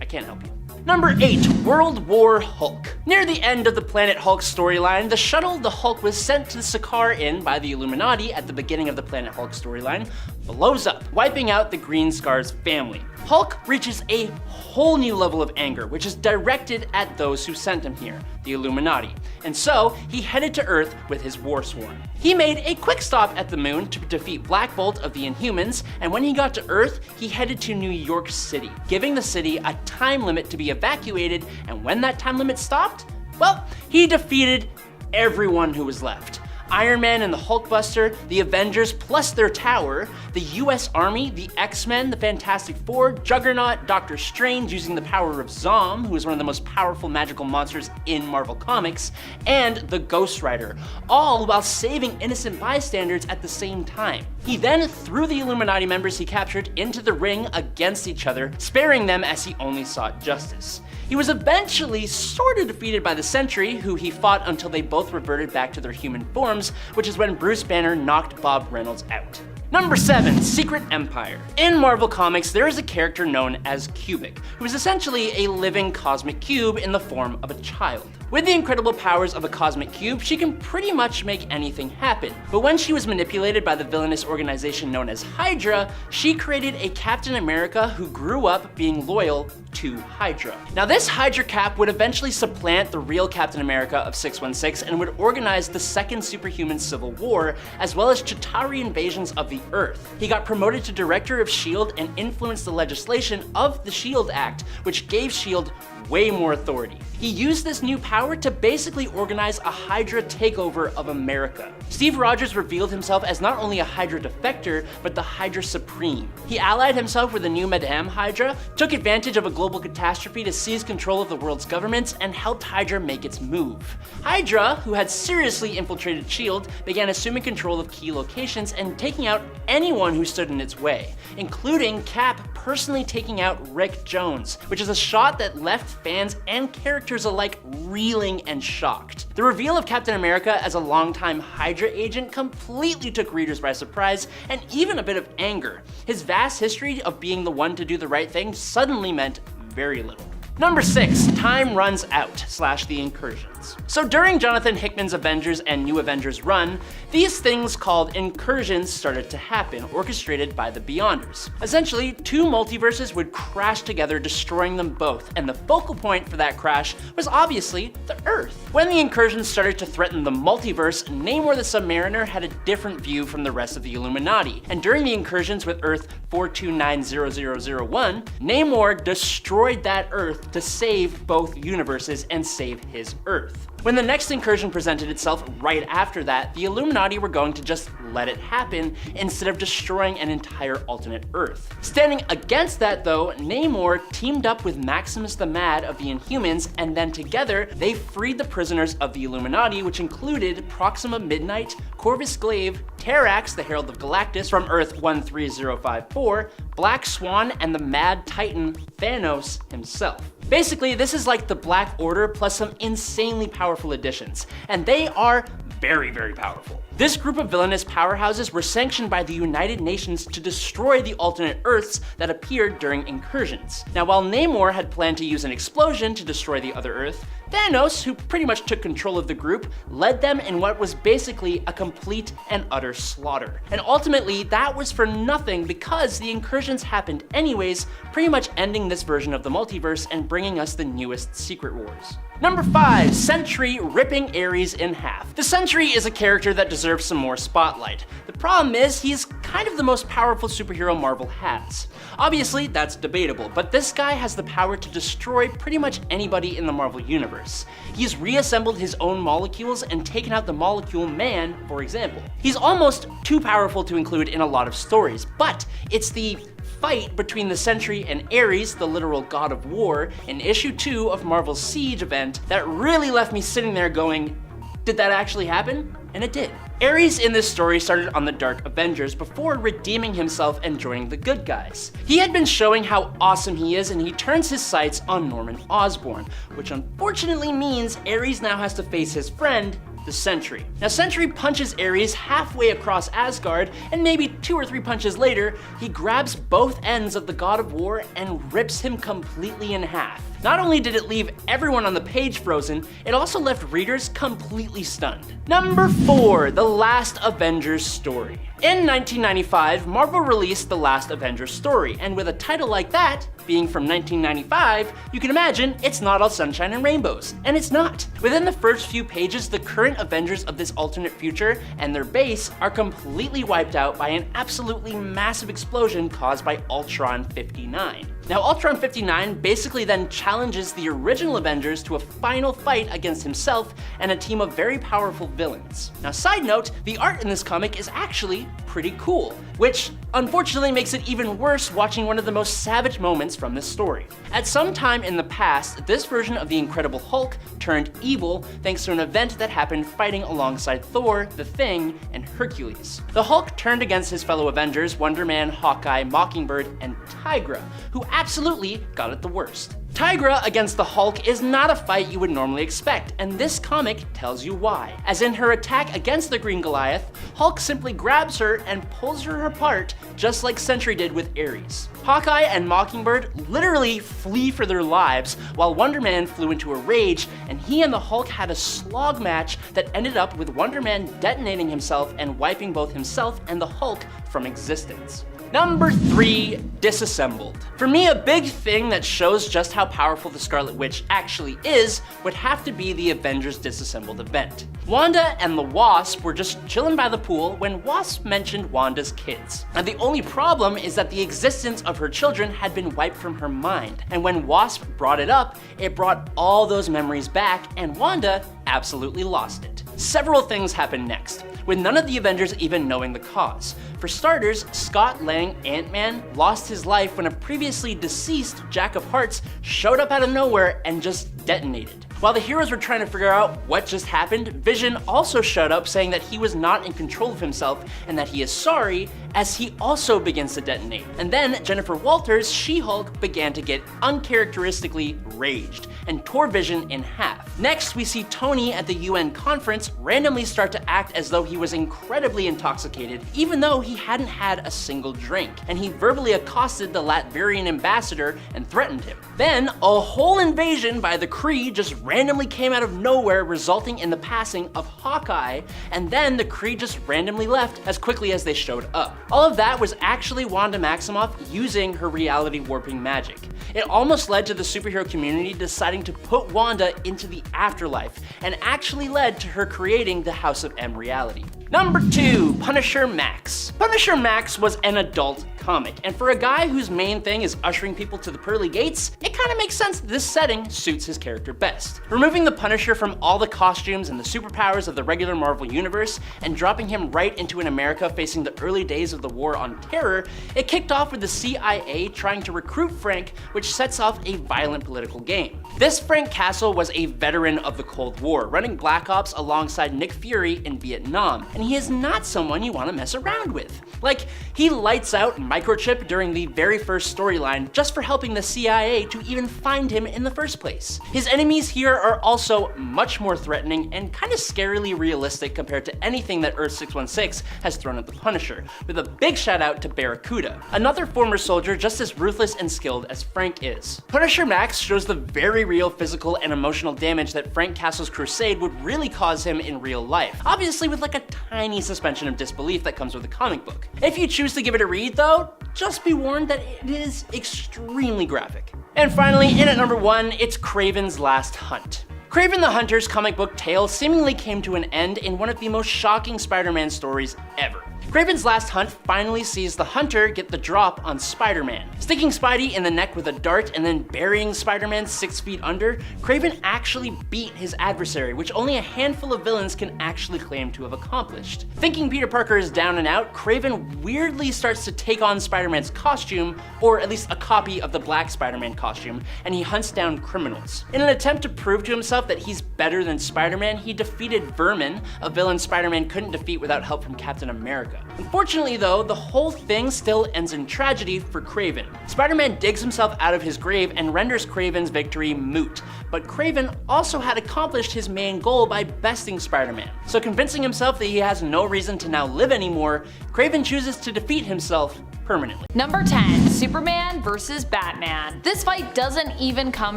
I can't help you. Number 8, World War Hulk. Near the end of the Planet Hulk storyline, the shuttle the Hulk was sent to Sakaar in by the Illuminati at the beginning of the Planet Hulk storyline blows up, wiping out the Green Scar's family. Hulk reaches a whole new level of anger, which is directed at those who sent him here, the Illuminati. And so, he headed to Earth with his war sworn. He made a quick stop at the moon to defeat Black Bolt of the Inhumans, and when he got to Earth, he headed to New York City, giving the city a time limit to be evacuated, and when that time limit stopped, well, he defeated everyone who was left. Iron Man and the Hulkbuster, the Avengers plus their tower, the US Army, the X-Men, the Fantastic Four, Juggernaut, Doctor Strange using the power of Zom, who is one of the most powerful magical monsters in Marvel Comics, and the Ghost Rider, all while saving innocent bystanders at the same time. He then threw the Illuminati members he captured into the ring against each other, sparing them as he only sought justice. He was eventually sort of defeated by the Sentry, who he fought until they both reverted back to their human forms, which is when Bruce Banner knocked Bob Reynolds out. Number 7, Secret Empire. In Marvel Comics, there is a character known as Cubic, who is essentially a living cosmic cube in the form of a child. With the incredible powers of a cosmic cube, she can pretty much make anything happen. But when she was manipulated by the villainous organization known as Hydra, she created a Captain America who grew up being loyal to Hydra. Now this Hydra Cap would eventually supplant the real Captain America of 616 and would organize the second superhuman civil war, as well as Chitauri invasions of the Earth. He got promoted to director of S.H.I.E.L.D. and influenced the legislation of the S.H.I.E.L.D. Act, which gave S.H.I.E.L.D. way more authority. He used this new power to basically organize a Hydra takeover of America. Steve Rogers revealed himself as not only a Hydra defector, but the Hydra Supreme. He allied himself with the new Madame Hydra, took advantage of a global catastrophe to seize control of the world's governments, and helped Hydra make its move. Hydra, who had seriously infiltrated S.H.I.E.L.D., began assuming control of key locations and taking out anyone who stood in its way, including Cap personally taking out Rick Jones, which is a shot that left fans and characters alike reeling and shocked. The reveal of Captain America as a longtime Hydra agent completely took readers by surprise and even a bit of anger. His vast history of being the one to do the right thing suddenly meant very little. Number 6, Time Runs Out / The Incursions. So during Jonathan Hickman's Avengers and New Avengers run, these things called incursions started to happen, orchestrated by the Beyonders. Essentially, two multiverses would crash together, destroying them both, and the focal point for that crash was obviously the Earth. When the incursions started to threaten the multiverse, Namor the Submariner had a different view from the rest of the Illuminati, and during the incursions with Earth 4290001, Namor destroyed that Earth to save both universes and save his Earth. When the next incursion presented itself right after that, the Illuminati were going to just let it happen instead of destroying an entire alternate Earth. Standing against that though, Namor teamed up with Maximus the Mad of the Inhumans, and then together they freed the prisoners of the Illuminati, which included Proxima Midnight, Corvus Glaive, Terrax, the Herald of Galactus from Earth 13054, Black Swan, and the Mad Titan Thanos himself. Basically, this is like the Black Order plus some insanely powerful additions, and they are very, very powerful. This group of villainous powerhouses were sanctioned by the United Nations to destroy the alternate Earths that appeared during incursions. Now, while Namor had planned to use an explosion to destroy the other Earth, Thanos, who pretty much took control of the group, led them in what was basically a complete and utter slaughter. And ultimately, that was for nothing because the incursions happened anyways, pretty much ending this version of the multiverse and bringing us the newest Secret Wars. Number 5, Sentry ripping Ares in half. The Sentry is a character that deserves some more spotlight. The problem is, he's kind of the most powerful superhero Marvel has. Obviously, that's debatable, but this guy has the power to destroy pretty much anybody in the Marvel Universe. He's reassembled his own molecules and taken out the Molecule Man, for example. He's almost too powerful to include in a lot of stories, but it's the fight between the Sentry and Ares, the literal god of war, in issue 2 of Marvel's Siege event that really left me sitting there going, did that actually happen? And it did. Ares in this story started on the Dark Avengers before redeeming himself and joining the good guys. He had been showing how awesome he is, and he turns his sights on Norman Osborn, which unfortunately means Ares now has to face his friend, the Sentry. Now, Sentry punches Ares halfway across Asgard, and maybe 2 or 3 punches later, he grabs both ends of the God of War and rips him completely in half. Not only did it leave everyone on the page frozen, it also left readers completely stunned. Number 4, The Last Avengers Story. In 1995, Marvel released The Last Avengers Story, and with a title like that, being from 1995, you can imagine it's not all sunshine and rainbows, and it's not. Within the first few pages, the current Avengers of this alternate future and their base are completely wiped out by an absolutely massive explosion caused by Ultron 59. Now, Ultron 59 basically then challenges the original Avengers to a final fight against himself and a team of very powerful villains. Now, side note, the art in this comic is actually pretty cool, which unfortunately makes it even worse watching one of the most savage moments from this story. At some time in the past, this version of the Incredible Hulk turned evil thanks to an event that happened fighting alongside Thor, the Thing, and Hercules. The Hulk turned against his fellow Avengers, Wonder Man, Hawkeye, Mockingbird, and Tigra, who absolutely got it the worst. Tigra against the Hulk is not a fight you would normally expect, and this comic tells you why. As in her attack against the Green Goliath, Hulk simply grabs her and pulls her apart, just like Sentry did with Ares. Hawkeye and Mockingbird literally flee for their lives, while Wonder Man flew into a rage, and he and the Hulk had a slog match that ended up with Wonder Man detonating himself and wiping both himself and the Hulk from existence. Number 3, disassembled. For me, a big thing that shows just how powerful the Scarlet Witch actually is would have to be the Avengers Disassembled event. Wanda and the Wasp were just chilling by the pool when Wasp mentioned Wanda's kids. And the only problem is that the existence of her children had been wiped from her mind. And when Wasp brought it up, it brought all those memories back, and Wanda absolutely lost it. Several things happened next, with none of the Avengers even knowing the cause. For starters, Scott Lang Ant-Man lost his life when a previously deceased Jack of Hearts showed up out of nowhere and just detonated. While the heroes were trying to figure out what just happened, Vision also showed up saying that he was not in control of himself and that he is sorry, as he also begins to detonate. And then Jennifer Walters, She-Hulk, began to get uncharacteristically raged and tore Vision in half. Next, we see Tony at the UN conference randomly start to act as though he was incredibly intoxicated, even though he hadn't had a single drink, and he verbally accosted the Latvian ambassador and threatened him. Then, a whole invasion by the Kree just randomly came out of nowhere, resulting in the passing of Hawkeye, and then the Kree just randomly left as quickly as they showed up. All of that was actually Wanda Maximoff using her reality warping magic. It almost led to the superhero community deciding to put Wanda into the afterlife, and actually led to her creating the House of M reality. Number 2, Punisher Max. Punisher Max was an adult comic, and for a guy whose main thing is ushering people to the pearly gates, it kinda makes sense that this setting suits his character best. Removing the Punisher from all the costumes and the superpowers of the regular Marvel universe, and dropping him right into an America facing the early days of the War on Terror, it kicked off with the CIA trying to recruit Frank, which sets off a violent political game. This Frank Castle was a veteran of the Cold War, running Black Ops alongside Nick Fury in Vietnam, and he is not someone you want to mess around with. Like, he lights out Microchip during the very first storyline just for helping the CIA to even find him in the first place. His enemies here are also much more threatening and kind of scarily realistic compared to anything that Earth 616 has thrown at the Punisher, with a big shout out to Barracuda, another former soldier just as ruthless and skilled as Frank is. Punisher Max shows the very real physical and emotional damage that Frank Castle's crusade would really cause him in real life, obviously with like a tiny suspension of disbelief that comes with a comic book. If you choose to give it a read though, just be warned that it is extremely graphic. And finally, in at number 1, it's Kraven's Last Hunt. Kraven the Hunter's comic book tale seemingly came to an end in one of the most shocking Spider-Man stories ever. Kraven's Last Hunt finally sees the Hunter get the drop on Spider-Man. Sticking Spidey in the neck with a dart and then burying Spider-Man 6 feet under, Kraven actually beat his adversary, which only a handful of villains can actually claim to have accomplished. Thinking Peter Parker is down and out, Kraven weirdly starts to take on Spider-Man's costume, or at least a copy of the black Spider-Man costume, and he hunts down criminals. In an attempt to prove to himself that he's better than Spider-Man, he defeated Vermin, a villain Spider-Man couldn't defeat without help from Captain America. Unfortunately though, the whole thing still ends in tragedy for Kraven. Spider-Man digs himself out of his grave and renders Kraven's victory moot, but Kraven also had accomplished his main goal by besting Spider-Man. So convincing himself that he has no reason to now live anymore, Kraven chooses to defeat himself permanently. Number 10, Superman versus Batman. This fight doesn't even come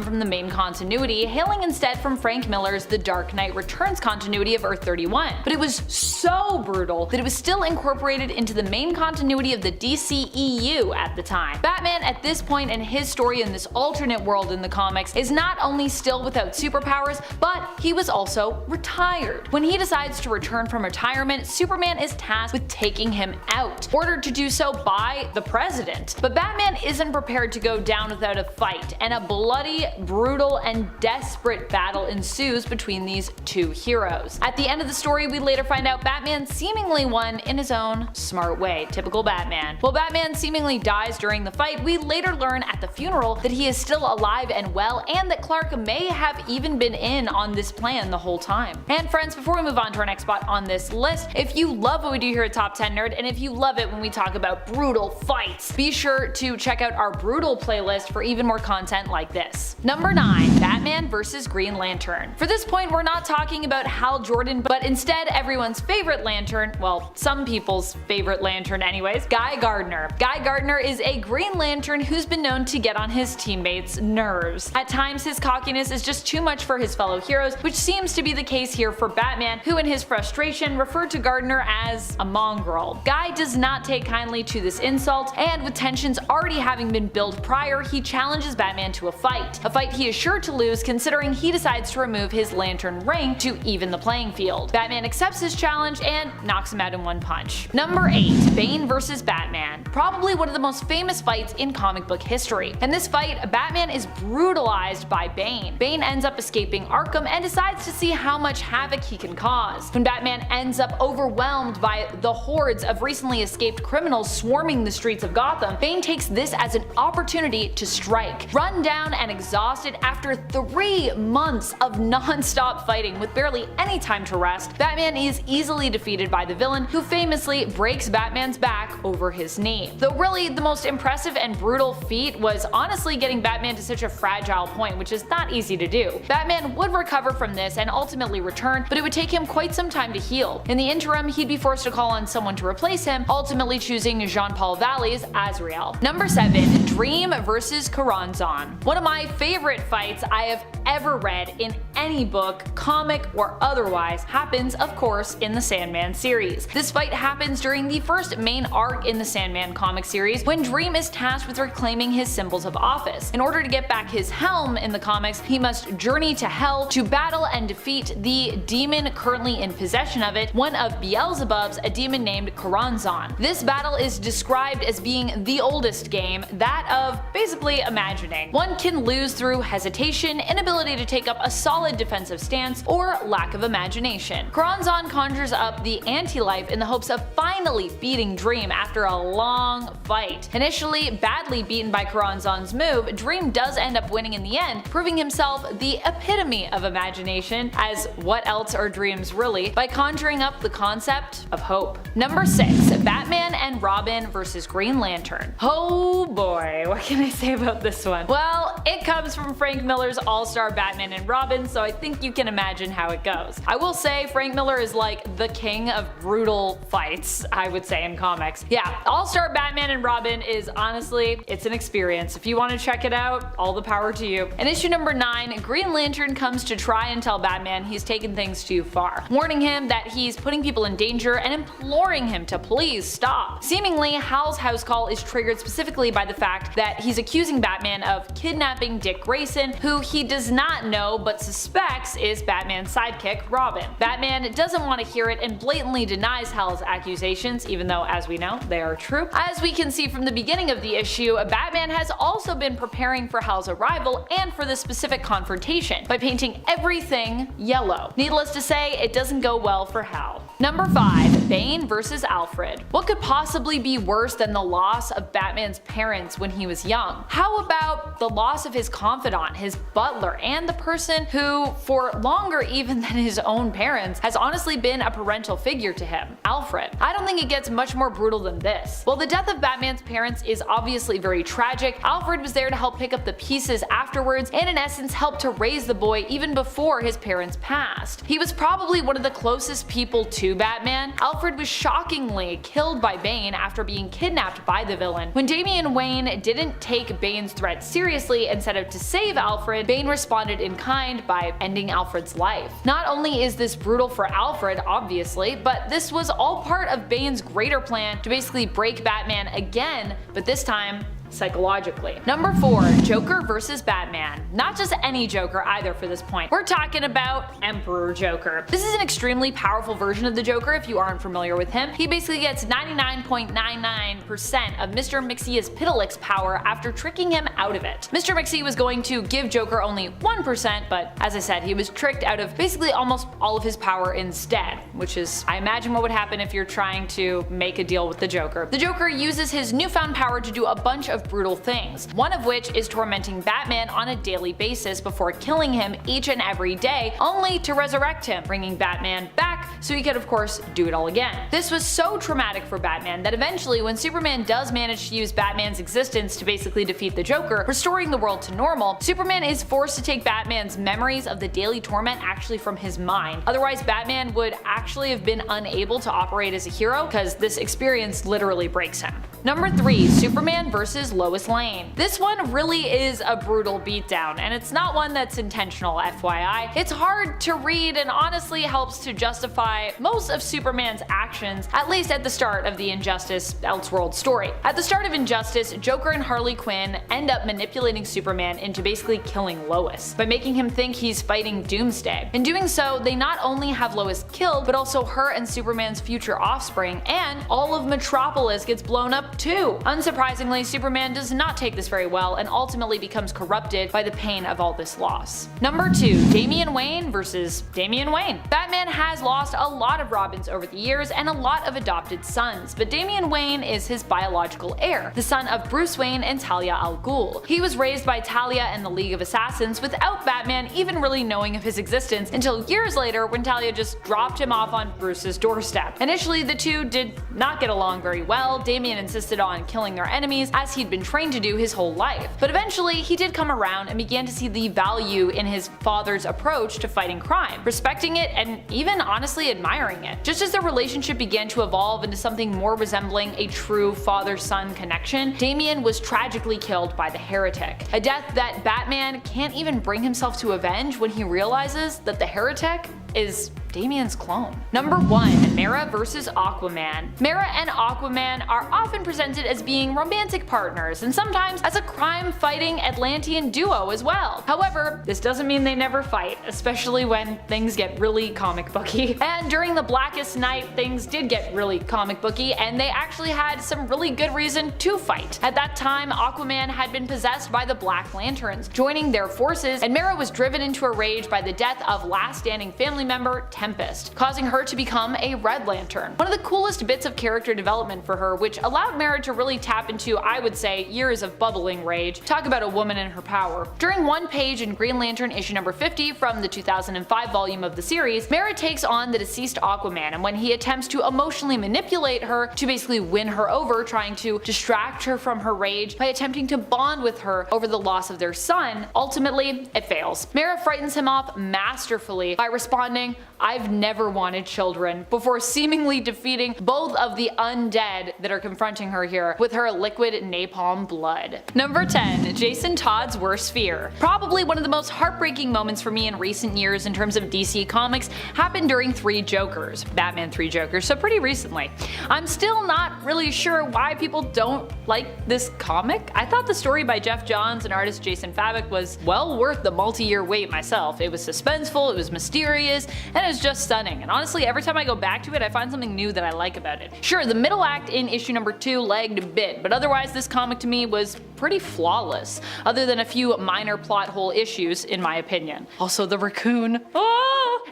from the main continuity, hailing instead from Frank Miller's The Dark Knight Returns continuity of Earth 31. But it was so brutal that it was still incorporated into the main continuity of the DCEU at the time. Batman at this point in his story in this alternate world in the comics is not only still without superpowers, but he was also retired. When he decides to return from retirement, Superman is tasked with taking him out, ordered to do so by the president. But Batman isn't prepared to go down without a fight, and a bloody, brutal, and desperate battle ensues between these two heroes. At the end of the story, we later find out Batman seemingly won in his own smart way, typical Batman. While Batman seemingly dies during the fight, we later learn at the funeral that he is still alive and well, and that Clark may have even been in on this plan the whole time. And friends, before we move on to our next spot on this list, if you love what we do here at Top 10 Nerd, and if you love it when we talk about brutal fights, be sure to check out our brutal playlist for even more content like this. Number 9, Batman vs. Green Lantern. For this point, we're not talking about Hal Jordan, but instead everyone's favorite Lantern, well, some people's favorite Lantern anyways, Guy Gardner. Guy Gardner is a Green Lantern who's been known to get on his teammates' nerves. At times, his cockiness is just too much for his fellow heroes, which seems to be the case here for Batman, who in his frustration referred to Gardner as a mongrel. Guy does not take kindly to this incident, insult, and with tensions already having been built prior, he challenges Batman to a fight he is sure to lose considering he decides to remove his lantern ring to even the playing field. Batman accepts his challenge and knocks him out in one punch. Number 8. Bane vs. Batman. Probably one of the most famous fights in comic book history. In this fight, Batman is brutalized by Bane. Bane ends up escaping Arkham and decides to see how much havoc he can cause. When Batman ends up overwhelmed by the hordes of recently escaped criminals swarming the streets of Gotham, Bane takes this as an opportunity to strike. Run down and exhausted after 3 months of non-stop fighting with barely any time to rest, Batman is easily defeated by the villain, who famously breaks Batman's back over his knee. Though really the most impressive and brutal feat was honestly getting Batman to such a fragile point, which is not easy to do. Batman would recover from this and ultimately return, but it would take him quite some time to heal. In the interim, he'd be forced to call on someone to replace him, ultimately choosing Jean-Paul Valley's Azrael. Number 7. Dream vs. Corazon. One of my favorite fights I have ever read in any book, comic or otherwise, happens of course in the Sandman series. This fight happens during the first main arc in the Sandman comic series, when Dream is tasked with reclaiming his symbols of office. In order to get back his helm in the comics, he must journey to Hell to battle and defeat the demon currently in possession of it, one of Beelzebub's, a demon named Corazon. This battle is described as being the oldest game, that of basically imagining. One can lose through hesitation, inability to take up a solid defensive stance, or lack of imagination. Corazon conjures up the anti-life in the hopes of finally beating Dream after a long fight. Initially badly beaten by Corazon's move, Dream does end up winning in the end, proving himself the epitome of imagination, as what else are dreams really, by conjuring up the concept of hope. Number 6. Batman and Robin vs. Green Lantern. Oh boy, what can I say about this one? Well, it comes from Frank Miller's All-Star Batman and Robin, so I think you can imagine how it goes. I will say Frank Miller is like the king of brutal fights, I would say, in comics. Yeah, All-Star Batman and Robin is honestly, it's an experience. If you want to check it out, all the power to you. In issue number 9, Green Lantern comes to try and tell Batman he's taken things too far, warning him that he's putting people in danger and imploring him to please stop. Seemingly, Hal's house call is triggered specifically by the fact that he's accusing Batman of kidnapping Dick Grayson, who he does not know but suspects is Batman's sidekick, Robin. Batman doesn't want to hear it and blatantly denies Hal's accusations, even though, as we know, they are true. As we can see from the beginning of the issue, Batman has also been preparing for Hal's arrival and for this specific confrontation by painting everything yellow. Needless to say, it doesn't go well for Hal. Number 5. Bane vs. Alfred. What could possibly be worse than the loss of Batman's parents when he was young? How about the loss of his confidant, his butler, and the person who, for longer even than his own parents, has honestly been a parental figure to him, Alfred? I don't think it gets much more brutal than this. While the death of Batman's parents is obviously very tragic, Alfred was there to help pick up the pieces afterwards and in essence help to raise the boy even before his parents passed. He was probably one of the closest people to Batman. Alfred was shockingly killed by Bane after being kidnapped by the villain. When Damian Wayne didn't take Bane's threat seriously and set out to save Alfred, Bane responded in kind by ending Alfred's life. Not only is this brutal for Alfred, obviously, but this was all part of Bane's greater plan to basically break Batman again, but this time psychologically. Number 4. Joker vs. Batman. Not just any Joker either for this point. We're talking about Emperor Joker. This is an extremely powerful version of the Joker if you aren't familiar with him. He basically gets 99.99% of Mr. Mixie's Piddlex power after tricking him out of it. Mr. Mixie was going to give Joker only 1%, but as I said, he was tricked out of basically almost all of his power instead, which is, I imagine, what would happen if you're trying to make a deal with the Joker. The Joker uses his newfound power to do a bunch of brutal things, one of which is tormenting Batman on a daily basis before killing him each and every day, only to resurrect him, bringing Batman back so he could of course do it all again. This was so traumatic for Batman that eventually when Superman does manage to use Batman's existence to basically defeat the Joker, restoring the world to normal, Superman is forced to take Batman's memories of the daily torment actually from his mind. Otherwise, Batman would actually have been unable to operate as a hero because this experience literally breaks him. Number 3. Superman vs. Lois Lane. This one really is a brutal beatdown, and it's not one that's intentional, FYI. It's hard to read and honestly helps to justify justify most of Superman's actions, at least at the start of the Injustice Elseworld story. At the start of Injustice, Joker and Harley Quinn end up manipulating Superman into basically killing Lois, by making him think he's fighting Doomsday. In doing so, they not only have Lois killed, but also her and Superman's future offspring, and all of Metropolis gets blown up too. Unsurprisingly, Superman does not take this very well and ultimately becomes corrupted by the pain of all this loss. Number 2. Damian Wayne versus Damian Wayne. Batman has lost a lot of Robins over the years and a lot of adopted sons, but Damian Wayne is his biological heir, the son of Bruce Wayne and Talia al Ghul. He was raised by Talia and the League of Assassins without Batman even really knowing of his existence until years later when Talia just dropped him off on Bruce's doorstep. Initially, the two did not get along very well. Damian insisted on killing their enemies as he'd been trained to do his whole life. But eventually, he did come around and began to see the value in his father's approach to fighting crime, respecting it and even honestly admiring it. Just as their relationship began to evolve into something more resembling a true father-son connection, Damian was tragically killed by the Heretic, a death that Batman can't even bring himself to avenge when he realizes that the Heretic is Damian's clone. Number 1. Mera vs. Aquaman. Mera and Aquaman are often presented as being romantic partners, and sometimes as a crime-fighting Atlantean duo as well. However, this doesn't mean they never fight, especially when things get really comic booky. And during the Blackest Night, things did get really comic booky, and they actually had some really good reason to fight. At that time, Aquaman had been possessed by the Black Lanterns, joining their forces, and Mera was driven into a rage by the death of last standing family member Tempest, causing her to become a Red Lantern. One of the coolest bits of character development for her, which allowed Mera to really tap into, I would say, years of bubbling rage. Talk about a woman in her power. During one page in Green Lantern issue number 50 from the 2005 volume of the series, Mera takes on the deceased Aquaman, and when he attempts to emotionally manipulate her to basically win her over, trying to distract her from her rage by attempting to bond with her over the loss of their son, ultimately it fails. Mera frightens him off masterfully by responding, "I've never wanted children," before seemingly defeating both of the undead that are confronting her here with her liquid napalm blood. Number 10. Jason Todd's worst fear. Probably one of the most heartbreaking moments for me in recent years in terms of DC Comics happened during Three Jokers, Batman 3 Jokers, so pretty recently. I'm still not really sure why people don't like this comic. I thought the story by Jeff Johns and artist Jason Fabok was well worth the multi-year wait myself. It was suspenseful, it was mysterious, and it was just stunning, and honestly every time I go back to it I find something new that I like about it. Sure, the middle act in issue number 2 lagged a bit, but otherwise this comic to me was pretty flawless, other than a few minor plot hole issues in my opinion. Also the raccoon.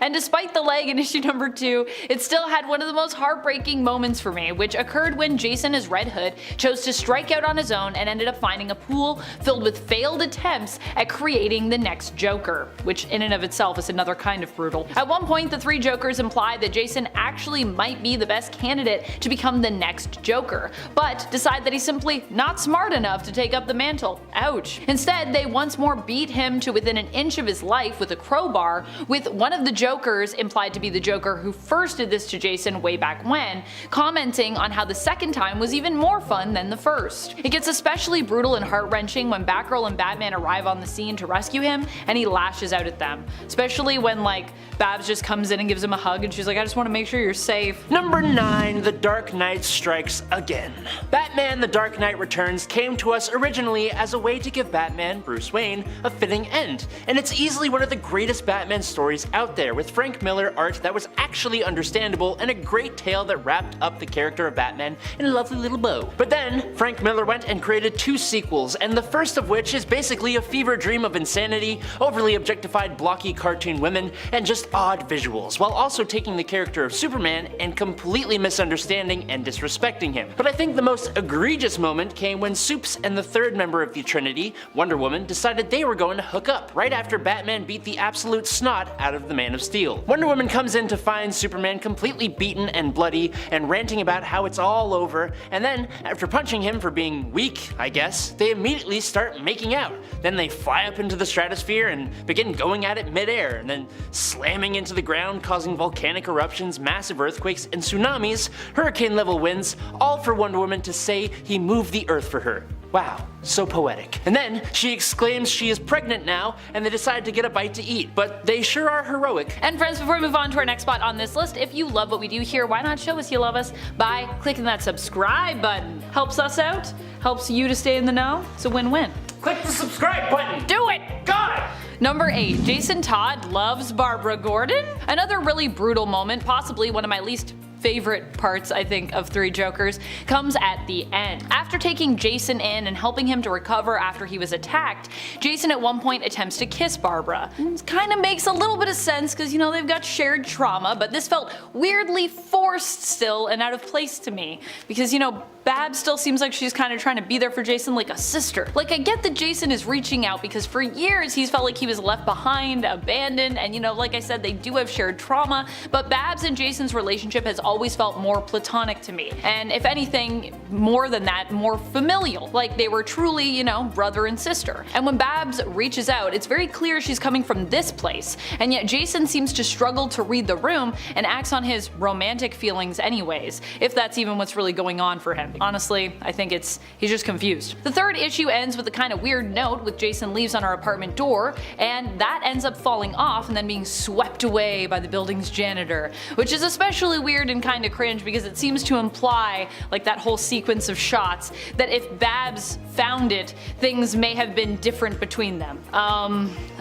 And despite the lag in issue number 2, it still had one of the most heartbreaking moments for me, which occurred when Jason as Red Hood chose to strike out on his own and ended up finding a pool filled with failed attempts at creating the next Joker, which in and of itself is another kind of brutal. At one point the Three Jokers implied that Jason actually might be the best candidate to become the next Joker, but decide that he's simply not smart enough to take up the mantle. Ouch. Instead, they once more beat him to within an inch of his life with a crowbar, with one of the Jokers, implied to be the Joker who first did this to Jason way back when, commenting on how the second time was even more fun than the first. It gets especially brutal and heart-wrenching when Batgirl and Batman arrive on the scene to rescue him and he lashes out at them, especially when like Babs just comes in and gives him a hug and she's like, "I just want to make sure you're safe." Number 9. The Dark Knight Strikes Again. Batman The Dark Knight Returns came to us originally as a way to give Batman, Bruce Wayne, a fitting end, and it's easily one of the greatest Batman stories out there, with Frank Miller art that was actually understandable and a great tale that wrapped up the character of Batman in a lovely little bow. But then, Frank Miller went and created 2 sequels, and the first of which is basically a fever dream of insanity, overly objectified blocky cartoon women, and just odd visuals, while also taking the character of Superman and completely misunderstanding and disrespecting him. But I think the most egregious moment came when Supes and the third member of the Trinity, Wonder Woman, decided they were going to hook up, right after Batman beat the absolute snot out of the Man of Steel. Wonder Woman comes in to find Superman completely beaten and bloody and ranting about how it's all over, and then, after punching him for being weak, I guess, they immediately start making out. Then they fly up into the stratosphere and begin going at it mid-air, and then slamming into the ground, causing volcanic eruptions, massive earthquakes, and tsunamis, hurricane-level winds, all for Wonder Woman to say he moved the earth for her. Wow, so poetic. And then she exclaims she is pregnant now, and they decide to get a bite to eat, but they sure are heroic. And friends, before we move on to our next spot on this list, if you love what we do here, why not show us you love us by clicking that subscribe button? Helps us out, helps you to stay in the know, it's a win-win. Click the subscribe button! Do it! God! Number 8. Jason Todd loves Barbara Gordon. Another really brutal moment, possibly one of my least favorite parts, I think, of Three Jokers, comes at the end. After taking Jason in and helping him to recover after he was attacked, Jason at one point attempts to kiss Barbara. It kind of makes a little bit of sense because, you know, they've got shared trauma, but this felt weirdly forced still and out of place to me because, you know, Babs still seems like she's kind of trying to be there for Jason like a sister. Like, I get that Jason is reaching out because for years he's felt like he was left behind, abandoned, and, you know, like I said, they do have shared trauma, but Babs and Jason's relationship has always felt more platonic to me. And if anything, more than that, more familial. Like they were truly, you know, brother and sister. And when Babs reaches out, it's very clear she's coming from this place, and yet Jason seems to struggle to read the room and acts on his romantic feelings anyways, if that's even what's really going on for him. Honestly, I think he's just confused. The third issue ends with a kind of weird note with Jason leaves on our apartment door, and that ends up falling off and then being swept away by the building's janitor, which is especially weird and kind of cringe because it seems to imply, like that whole sequence of shots, that if Babs found it, things may have been different between them.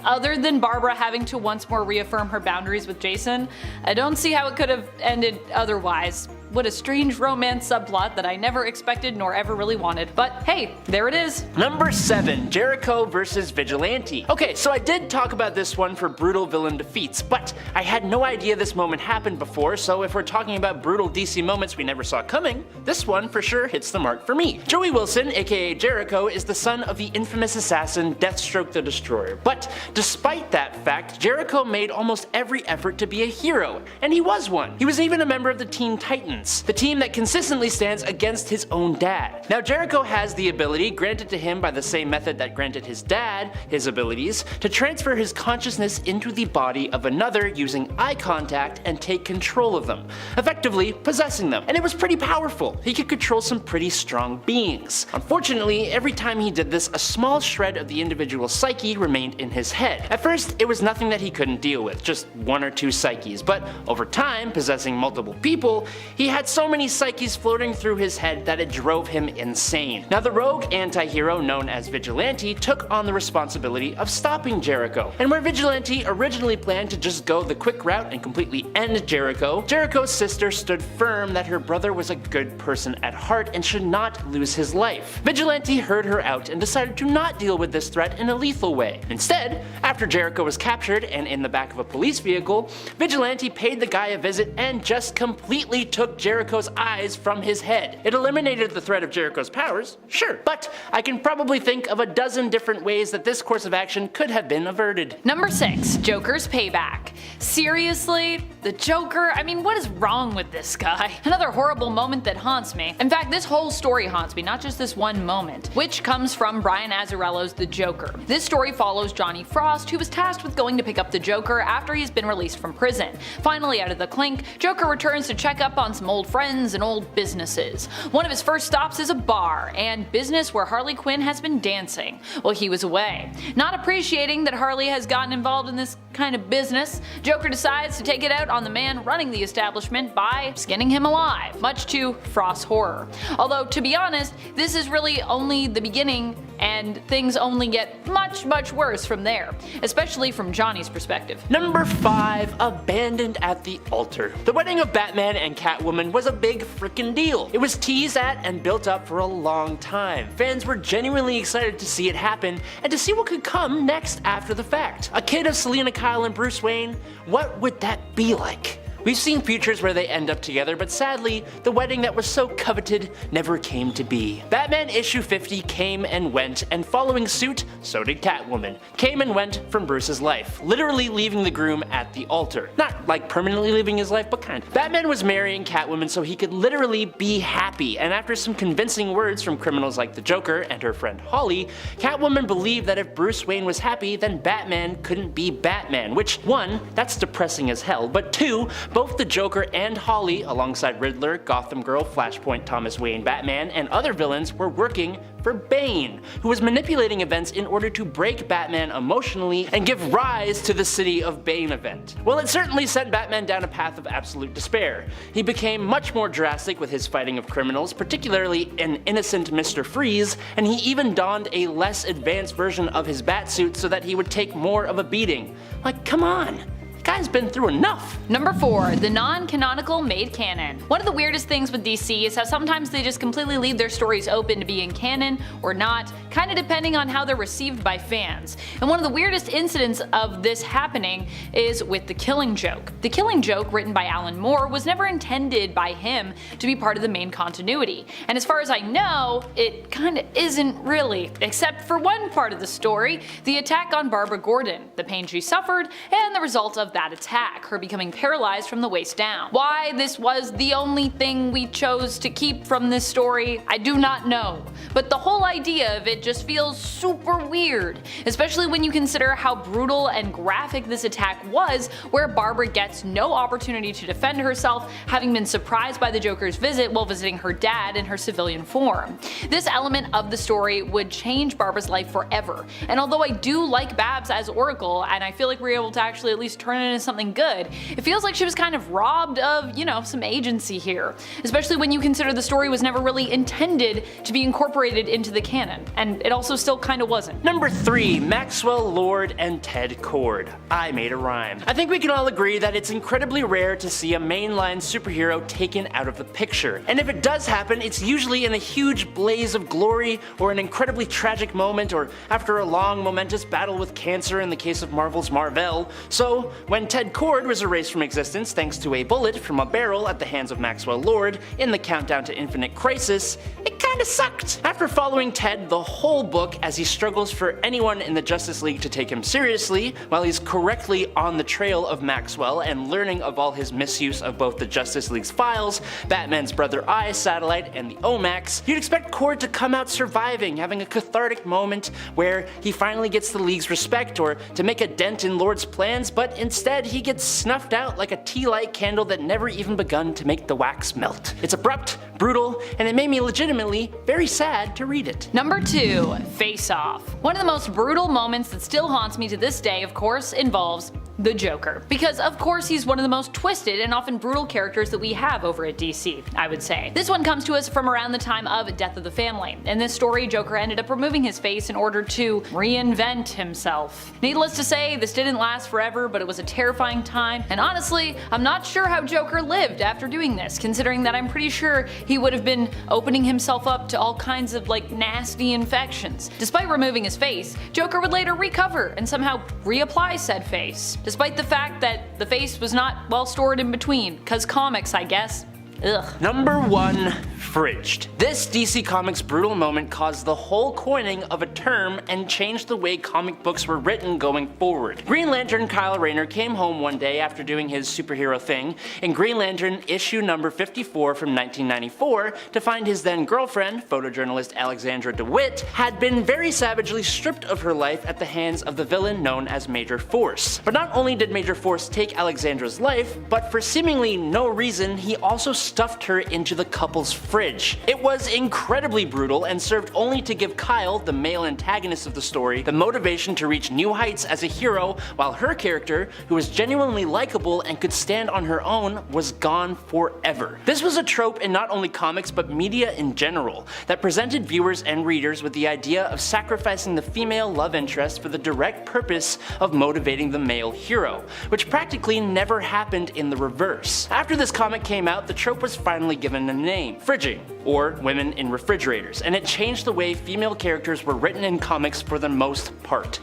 Other than Barbara having to once more reaffirm her boundaries with Jason, I don't see how it could have ended otherwise. What a strange romance subplot that I never expected nor ever really wanted. But hey, there it is. Number 7. Jericho versus Vigilante. Okay, so I did talk about this one for brutal villain defeats, but I had no idea this moment happened before, so if we're talking about brutal DC moments we never saw coming, this one for sure hits the mark for me. Joey Wilson, aka Jericho, is the son of the infamous assassin Deathstroke the Destroyer, but despite that fact, Jericho made almost every effort to be a hero, and he was one. He was even a member of the Teen Titans, the team that consistently stands against his own dad. Now Jericho has the ability, granted to him by the same method that granted his dad his abilities, to transfer his consciousness into the body of another using eye contact and take control of them, effectively possessing them. And it was pretty powerful. He could control some pretty strong beings. Unfortunately, every time he did this, a small shred of the individual's psyche remained in his head. At first, it was nothing that he couldn't deal with, just 1 or 2 psyches, but over time, possessing multiple people, he had so many psyches floating through his head that it drove him insane. Now the rogue anti-hero known as Vigilante took on the responsibility of stopping Jericho, and where Vigilante originally planned to just go the quick route and completely end Jericho, Jericho's sister stood firm that her brother was a good person at heart and should not lose his life. Vigilante heard her out and decided to not deal with this threat in a lethal way. Instead, after Jericho was captured and in the back of a police vehicle, Vigilante paid the guy a visit and just completely took Jericho's eyes from his head. It eliminated the threat of Jericho's powers, sure, but I can probably think of a dozen different ways that this course of action could have been averted. Number 6. Joker's payback. Seriously? The Joker? I mean, what is wrong with this guy? Another horrible moment that haunts me. In fact, this whole story haunts me, not just this one moment, which comes from Brian Azzarello's The Joker. This story follows Johnny Frost, who was tasked with going to pick up the Joker after he's been released from prison. Finally out of the clink, Joker returns to check up on some old friends and old businesses. One of his first stops is a bar and business where Harley Quinn has been dancing while he was away. Not appreciating that Harley has gotten involved in this kind of business, Joker decides to take it out on the man running the establishment by skinning him alive, much to Frost's horror. Although, to be honest, this is really only the beginning and things only get much worse from there, especially from Johnny's perspective. Number 5. Abandoned at the altar. The wedding of Batman and Catwoman was a big frickin' deal. It was teased at and built up for a long time. Fans were genuinely excited to see it happen and to see what could come next after the fact. A kid of Selena Kyle and Bruce Wayne, what would that be like? We've seen futures where they end up together, but sadly, the wedding that was so coveted never came to be. Batman issue 50 came and went, and following suit, so did Catwoman. Came and went from Bruce's life, literally leaving the groom at the altar. Not like permanently leaving his life, but kind of. Batman was marrying Catwoman so he could literally be happy, and after some convincing words from criminals like the Joker and her friend Holly, Catwoman believed that if Bruce Wayne was happy, then Batman couldn't be Batman, which, 1, that's depressing as hell, but 2, Both the Joker and Holly, alongside Riddler, Gotham Girl, Flashpoint, Thomas Wayne, Batman, and other villains, were working for Bane, who was manipulating events in order to break Batman emotionally and give rise to the City of Bane event. Well, it certainly sent Batman down a path of absolute despair. He became much more drastic with his fighting of criminals, particularly an innocent Mr. Freeze, and he even donned a less advanced version of his batsuit so that he would take more of a beating. Like, come on. Guy's been through enough. Number 4. The non-canonical made canon. One of the weirdest things with DC is how sometimes they just completely leave their stories open to being canon or not, kinda depending on how they're received by fans. And one of the weirdest incidents of this happening is with The Killing Joke. The Killing Joke, written by Alan Moore, was never intended by him to be part of the main continuity. And as far as I know, it kinda isn't really, except for one part of the story, the attack on Barbara Gordon, the pain she suffered, and the result of that attack, her becoming paralyzed from the waist down. Why this was the only thing we chose to keep from this story, I do not know, but the whole idea of it just feels super weird, especially when you consider how brutal and graphic this attack was, where Barbara gets no opportunity to defend herself, having been surprised by the Joker's visit while visiting her dad in her civilian form. This element of the story would change Barbara's life forever, and although I do like Babs as Oracle, and I feel like we were able to actually at least turn into something good, it feels like she was kind of robbed of, some agency here, especially when you consider the story was never really intended to be incorporated into the canon, and it also still kinda wasn't. Number 3. Maxwell Lord and Ted Kord. I made a rhyme. I think we can all agree that it's incredibly rare to see a mainline superhero taken out of the picture, and if it does happen, it's usually in a huge blaze of glory, or an incredibly tragic moment, or after a long momentous battle with cancer in the case of Marvel's Marvel. So, when Ted Kord was erased from existence thanks to a bullet from a barrel at the hands of Maxwell Lord in the Countdown to Infinite Crisis, it kinda sucked. After following Ted the whole book as he struggles for anyone in the Justice League to take him seriously, while he's correctly on the trail of Maxwell and learning of all his misuse of both the Justice League's files, Batman's Brother Eye satellite, and the OMAX, you'd expect Kord to come out surviving, having a cathartic moment where he finally gets the League's respect or to make a dent in Lord's plans, but instead he gets snuffed out like a tea-light candle that never even begun to make the wax melt. It's abrupt, brutal, and it made me legitimately very sad to read it. Number 2. Face Off. One of the most brutal moments that still haunts me to this day, of course, involves the Joker. Because of course he's one of the most twisted and often brutal characters that we have over at DC, I would say. This one comes to us from around the time of Death of the Family. In this story, Joker ended up removing his face in order to reinvent himself. Needless to say, this didn't last forever, but it was a terrifying time, and honestly, I'm not sure how Joker lived after doing this, considering that I'm pretty sure he would have been opening himself up to all kinds of nasty infections. Despite removing his face, Joker would later recover and somehow reapply said face, despite the fact that the face was not well stored in between, cause comics, I guess. Ugh. Number 1. Fridged. This DC Comics brutal moment caused the whole coining of a term and changed the way comic books were written going forward. Green Lantern Kyle Rayner came home one day after doing his superhero thing in Green Lantern issue number 54 from 1994 to find his then girlfriend, photojournalist Alexandra DeWitt, had been very savagely stripped of her life at the hands of the villain known as Major Force. But not only did Major Force take Alexandra's life, but for seemingly no reason, he also stuffed her into the couple's fridge. It was incredibly brutal and served only to give Kyle, the male antagonist of the story, the motivation to reach new heights as a hero, while her character, who was genuinely likable and could stand on her own, was gone forever. This was a trope in not only comics but media in general, that presented viewers and readers with the idea of sacrificing the female love interest for the direct purpose of motivating the male hero, which practically never happened in the reverse. After this comic came out, the trope was finally given a name: fridging, or women in refrigerators, and it changed the way female characters were written in comics for the most part.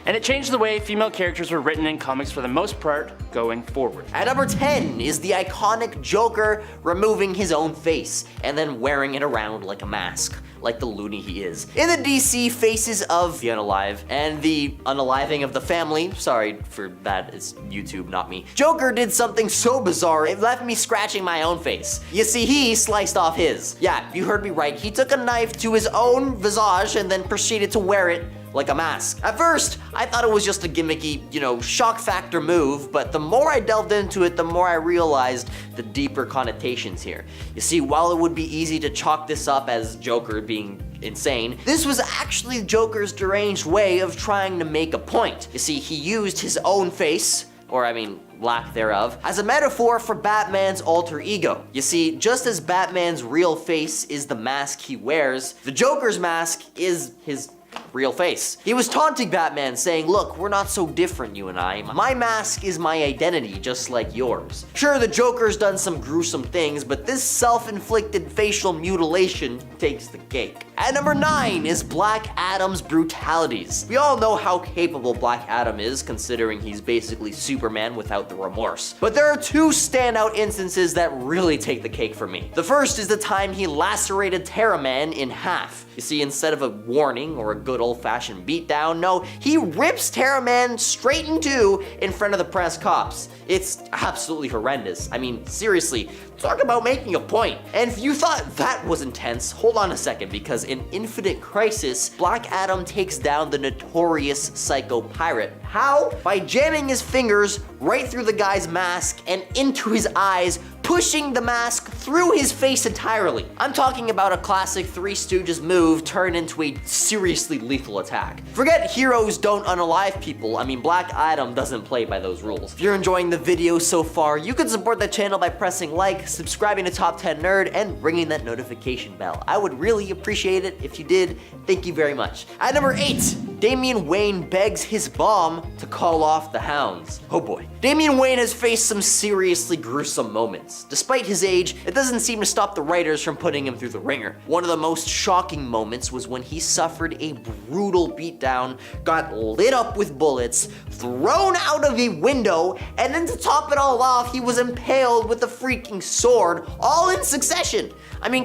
Going forward. At number 10 is the iconic Joker removing his own face and then wearing it around like a mask, like the loony he is. In the DC Faces of the Unalive and the Unaliving of the Family, sorry for that, it's YouTube, not me, Joker did something so bizarre it left me scratching my own face. You see, he sliced off his. Yeah, you heard me right, he took a knife to his own visage and then proceeded to wear it like a mask. At first, I thought it was just a gimmicky, shock factor move, but the more I delved into it, the more I realized the deeper connotations here. You see, while it would be easy to chalk this up as Joker being insane, this was actually Joker's deranged way of trying to make a point. You see, he used his own face, lack thereof, as a metaphor for Batman's alter ego. You see, just as Batman's real face is the mask he wears, the Joker's mask is his real face. He was taunting Batman, saying, look, we're not so different, you and I. My mask is my identity, just like yours. Sure, the Joker's done some gruesome things, but this self-inflicted facial mutilation takes the cake. At number 9 is Black Adam's brutalities. We all know how capable Black Adam is, considering he's basically Superman without the remorse. But there are two standout instances that really take the cake for me. The first is the time he lacerated Terraman in half. You see, instead of a warning or a good old-fashioned beatdown, no, he rips Terraman straight in two in front of the press cops. It's absolutely horrendous. Seriously, talk about making a point. And if you thought that was intense, hold on a second, because in Infinite Crisis, Black Adam takes down the notorious Psycho Pirate. How? By jamming his fingers right through the guy's mask and into his eyes, pushing the mask through his face entirely. I'm talking about a classic Three Stooges move turned into a seriously lethal attack. Forget heroes don't unalive people. Black Adam doesn't play by those rules. If you're enjoying the video so far, you can support the channel by pressing like, subscribing to Top 10 Nerd, and ringing that notification bell. I would really appreciate it if you did. Thank you very much. At number 8, Damian Wayne begs his mom to call off the hounds. Oh boy. Damian Wayne has faced some seriously gruesome moments. Despite his age, it doesn't seem to stop the writers from putting him through the ringer. One of the most shocking moments was when he suffered a brutal beatdown, got lit up with bullets, thrown out of a window, and then to top it all off, he was impaled with a freaking sword, all in succession.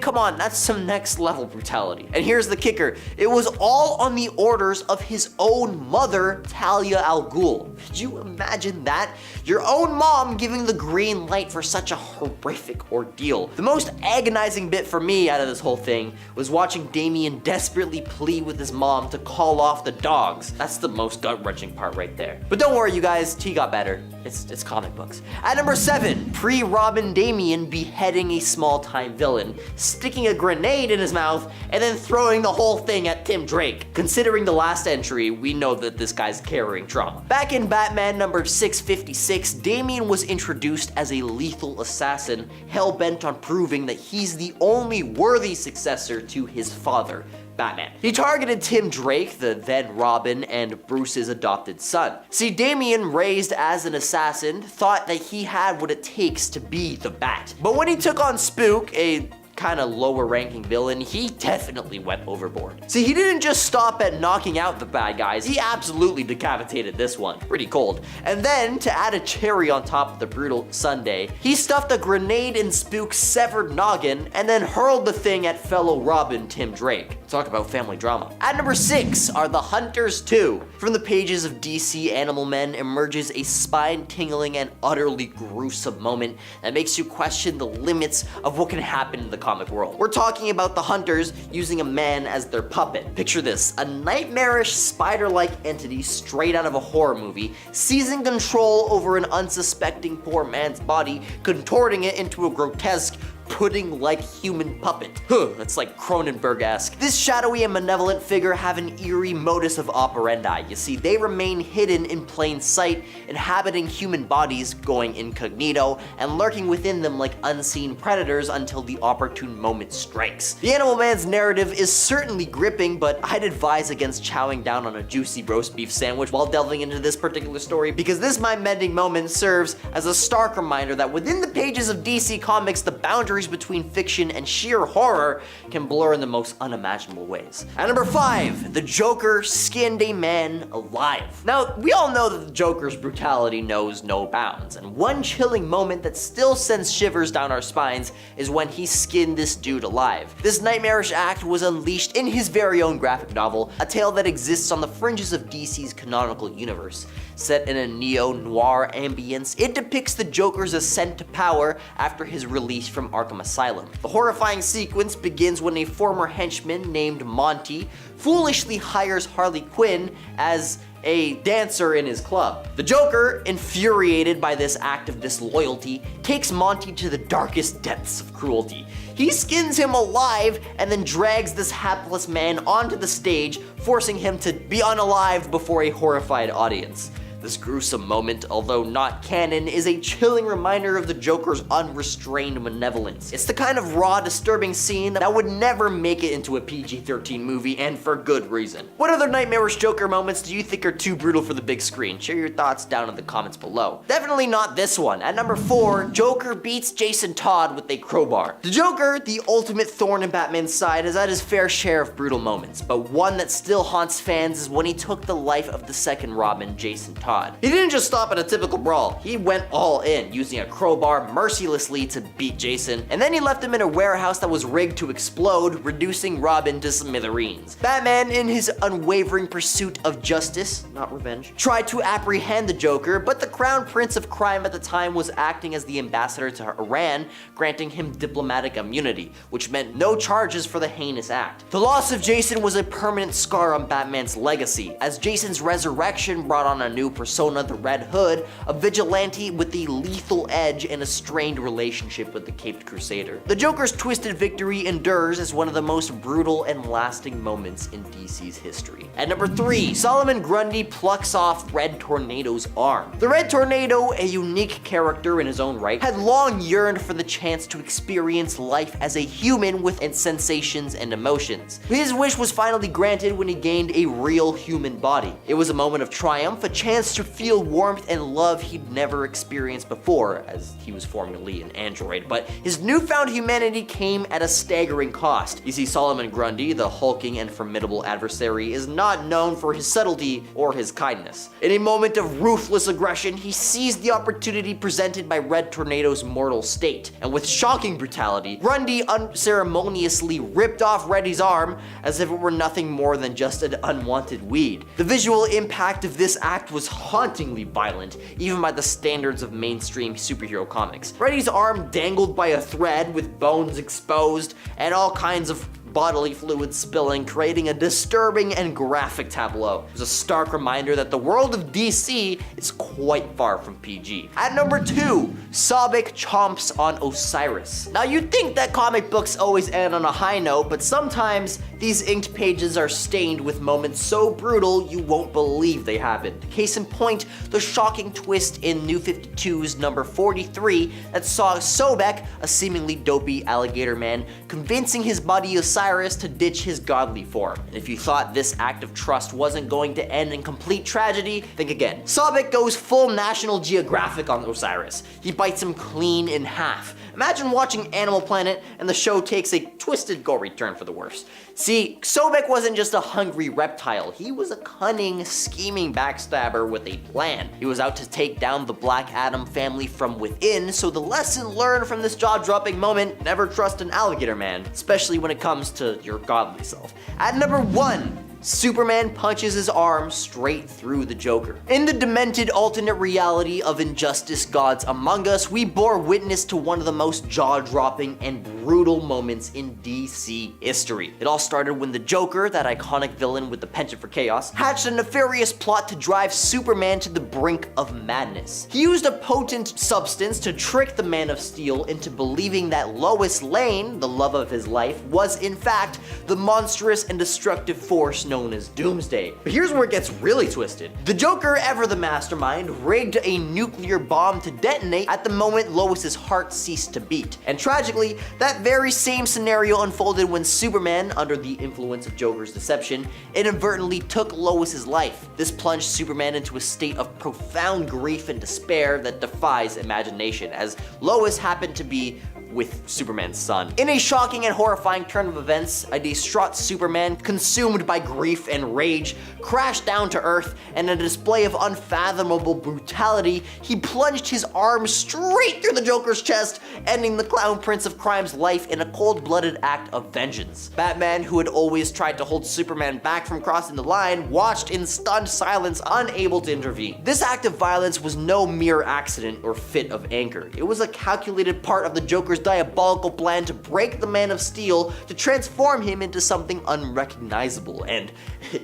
Come on, that's some next level brutality. And here's the kicker, it was all on the orders of his own mother, Talia al Ghul. Could you imagine that? Your own mom giving the green light for such a horrific ordeal. The most agonizing bit for me out of this whole thing was watching Damian desperately plead with his mom to call off the dogs. That's the most gut-wrenching part right there. But don't worry, you guys, T got better. It's comic books. At number 7, pre-Robin Damian beheading a small-time villain, sticking a grenade in his mouth, and then throwing the whole thing at Tim Drake. Considering the last entry, we know that this guy's carrying trauma. Back in Batman number 656, Damian was introduced as a lethal assassin, hell-bent on proving that he's the only worthy successor to his father, Batman. He targeted Tim Drake, the then Robin, and Bruce's adopted son. See, Damian, raised as an assassin, thought that he had what it takes to be the Bat. But when he took on Spook, a kind of lower ranking villain, he definitely went overboard. See, he didn't just stop at knocking out the bad guys, he absolutely decapitated this one. Pretty cold. And then, to add a cherry on top of the brutal sundae, he stuffed a grenade in Spook's severed noggin and then hurled the thing at fellow Robin Tim Drake. Talk about family drama. At number 6 are the Hunters 2. From the pages of DC Animal Men emerges a spine-tingling and utterly gruesome moment that makes you question the limits of what can happen in the comic world. We're talking about the Hunters using a man as their puppet. Picture this, a nightmarish spider-like entity straight out of a horror movie, seizing control over an unsuspecting poor man's body, contorting it into a grotesque, pudding-like human puppet. That's like Cronenberg-esque. This shadowy and malevolent figure have an eerie modus of operandi. You see, they remain hidden in plain sight, inhabiting human bodies, going incognito, and lurking within them like unseen predators until the opportune moment strikes. The Animal Man's narrative is certainly gripping, but I'd advise against chowing down on a juicy roast beef sandwich while delving into this particular story, because this mind-bending moment serves as a stark reminder that within the pages of DC Comics, the boundaries between fiction and sheer horror can blur in the most unimaginable ways. At number 5, the Joker skinned a man alive. Now, we all know that the Joker's brutality knows no bounds, and one chilling moment that still sends shivers down our spines is when he skinned this dude alive. This nightmarish act was unleashed in his very own graphic novel, a tale that exists on the fringes of DC's canonical universe. Set in a neo-noir ambience, it depicts the Joker's ascent to power after his release from Arkham Arkham Asylum. The horrifying sequence begins when a former henchman named Monty foolishly hires Harley Quinn as a dancer in his club. The Joker, infuriated by this act of disloyalty, takes Monty to the darkest depths of cruelty. He skins him alive and then drags this hapless man onto the stage, forcing him to be unalived before a horrified audience. This gruesome moment, although not canon, is a chilling reminder of the Joker's unrestrained malevolence. It's the kind of raw, disturbing scene that would never make it into a PG-13 movie, and for good reason. What other nightmarish Joker moments do you think are too brutal for the big screen? Share your thoughts down in the comments below. Definitely not this one. At number 4, Joker beats Jason Todd with a crowbar. The Joker, the ultimate thorn in Batman's side, has had his fair share of brutal moments, but one that still haunts fans is when he took the life of the second Robin, Jason Todd. He didn't just stop at a typical brawl, he went all in, using a crowbar mercilessly to beat Jason, and then he left him in a warehouse that was rigged to explode, reducing Robin to smithereens. Batman, in his unwavering pursuit of justice, not revenge, tried to apprehend the Joker, but the Crown Prince of Crime at the time was acting as the ambassador to Iran, granting him diplomatic immunity, which meant no charges for the heinous act. The loss of Jason was a permanent scar on Batman's legacy, as Jason's resurrection brought on a new persona, the Red Hood, a vigilante with the lethal edge and a strained relationship with the Caped Crusader. The Joker's twisted victory endures as one of the most brutal and lasting moments in DC's history. At number 3, Solomon Grundy plucks off Red Tornado's arm. The Red Tornado, a unique character in his own right, had long yearned for the chance to experience life as a human with sensations and emotions. His wish was finally granted when he gained a real human body. It was a moment of triumph, a chance to feel warmth and love he'd never experienced before, as he was formerly an android, but his newfound humanity came at a staggering cost. You see, Solomon Grundy, the hulking and formidable adversary, is not known for his subtlety or his kindness. In a moment of ruthless aggression, he seized the opportunity presented by Red Tornado's mortal state, and with shocking brutality, Grundy unceremoniously ripped off Reddy's arm as if it were nothing more than just an unwanted weed. The visual impact of this act was hauntingly violent, even by the standards of mainstream superhero comics. Reddy's arm dangled by a thread with bones exposed and all kinds of bodily fluids spilling, creating a disturbing and graphic tableau. It was a stark reminder that the world of DC is quite far from PG. At number 2, Sobek chomps on Osiris. Now you'd think that comic books always end on a high note, but sometimes these inked pages are stained with moments so brutal you won't believe they happened. Case in point, the shocking twist in New 52's number 43 that saw Sobek, a seemingly dopey alligator man, convincing his buddy Osiris to ditch his godly form. And if you thought this act of trust wasn't going to end in complete tragedy, think again. Sobek goes full National Geographic on Osiris. He bites him clean in half. Imagine watching Animal Planet and the show takes a twisted gory turn for the worse. See, Sobek wasn't just a hungry reptile, he was a cunning, scheming backstabber with a plan. He was out to take down the Black Adam family from within, so the lesson learned from this jaw-dropping moment, never trust an alligator man, especially when it comes to your godly self. At number 1, Superman punches his arm straight through the Joker. In the demented alternate reality of Injustice Gods Among Us, we bore witness to one of the most jaw-dropping and brutal moments in DC history. It all started when the Joker, that iconic villain with the penchant for chaos, hatched a nefarious plot to drive Superman to the brink of madness. He used a potent substance to trick the Man of Steel into believing that Lois Lane, the love of his life, was in fact the monstrous and destructive force known as Doomsday. But here's where it gets really twisted. The Joker, ever the mastermind, rigged a nuclear bomb to detonate at the moment Lois's heart ceased to beat. And tragically, that very same scenario unfolded when Superman, under the influence of Joker's deception, inadvertently took Lois's life. This plunged Superman into a state of profound grief and despair that defies imagination, as Lois happened to be with Superman's son. In a shocking and horrifying turn of events, a distraught Superman, consumed by grief and rage, crashed down to Earth, and in a display of unfathomable brutality, he plunged his arm straight through the Joker's chest, ending the Clown Prince of Crime's life in a cold-blooded act of vengeance. Batman, who had always tried to hold Superman back from crossing the line, watched in stunned silence, unable to intervene. This act of violence was no mere accident or fit of anger. It was a calculated part of the Joker's diabolical plan to break the Man of Steel, to transform him into something unrecognizable, and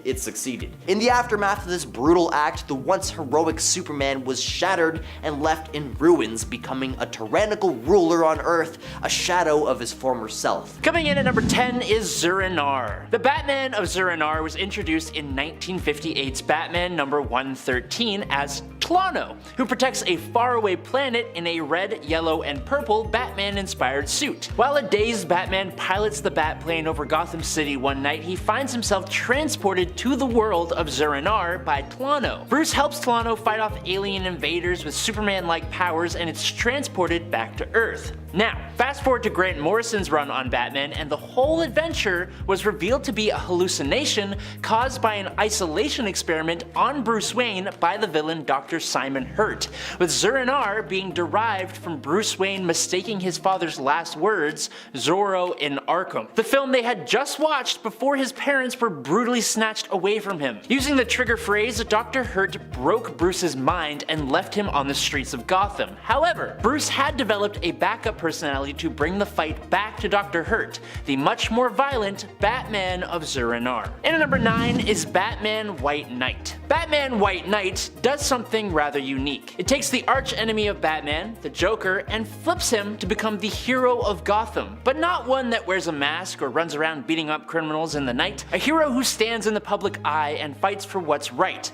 it succeeded. In the aftermath of this brutal act, the once heroic Superman was shattered and left in ruins, becoming a tyrannical ruler on Earth, a shadow of his former self. Coming in at number 10 is Zur-En-Arrh. The Batman of Zur-En-Arrh was introduced in 1958's Batman number 113 as Tlano, who protects a faraway planet in a red, yellow, and purple Batman-inspired suit. While a dazed Batman pilots the Batplane over Gotham City one night, he finds himself transported to the world of Zur-En-Arrh by Tlano. Bruce helps Tlano fight off alien invaders with Superman-like powers, and it's transported back to Earth. Now, fast forward to Grant Morrison's run on Batman, and the whole adventure was revealed to be a hallucination caused by an isolation experiment on Bruce Wayne by the villain Dr. Simon Hurt, with Zur-En-Arrh being derived from Bruce Wayne mistaking his father's last words, Zorro in Arkham, the film they had just watched before his parents were brutally snatched away from him. Using the trigger phrase, Dr. Hurt broke Bruce's mind and left him on the streets of Gotham. However, Bruce had developed a backup personality to bring the fight back to Dr. Hurt, the much more violent Batman of Zur-En-Arrh. And at number 9 is Batman White Knight. Batman White Knight does something rather unique. It takes the arch enemy of Batman, the Joker, and flips him to become the hero of Gotham, but not one that wears a mask or runs around beating up criminals in the night. A hero who stands in the public eye and fights for what's right.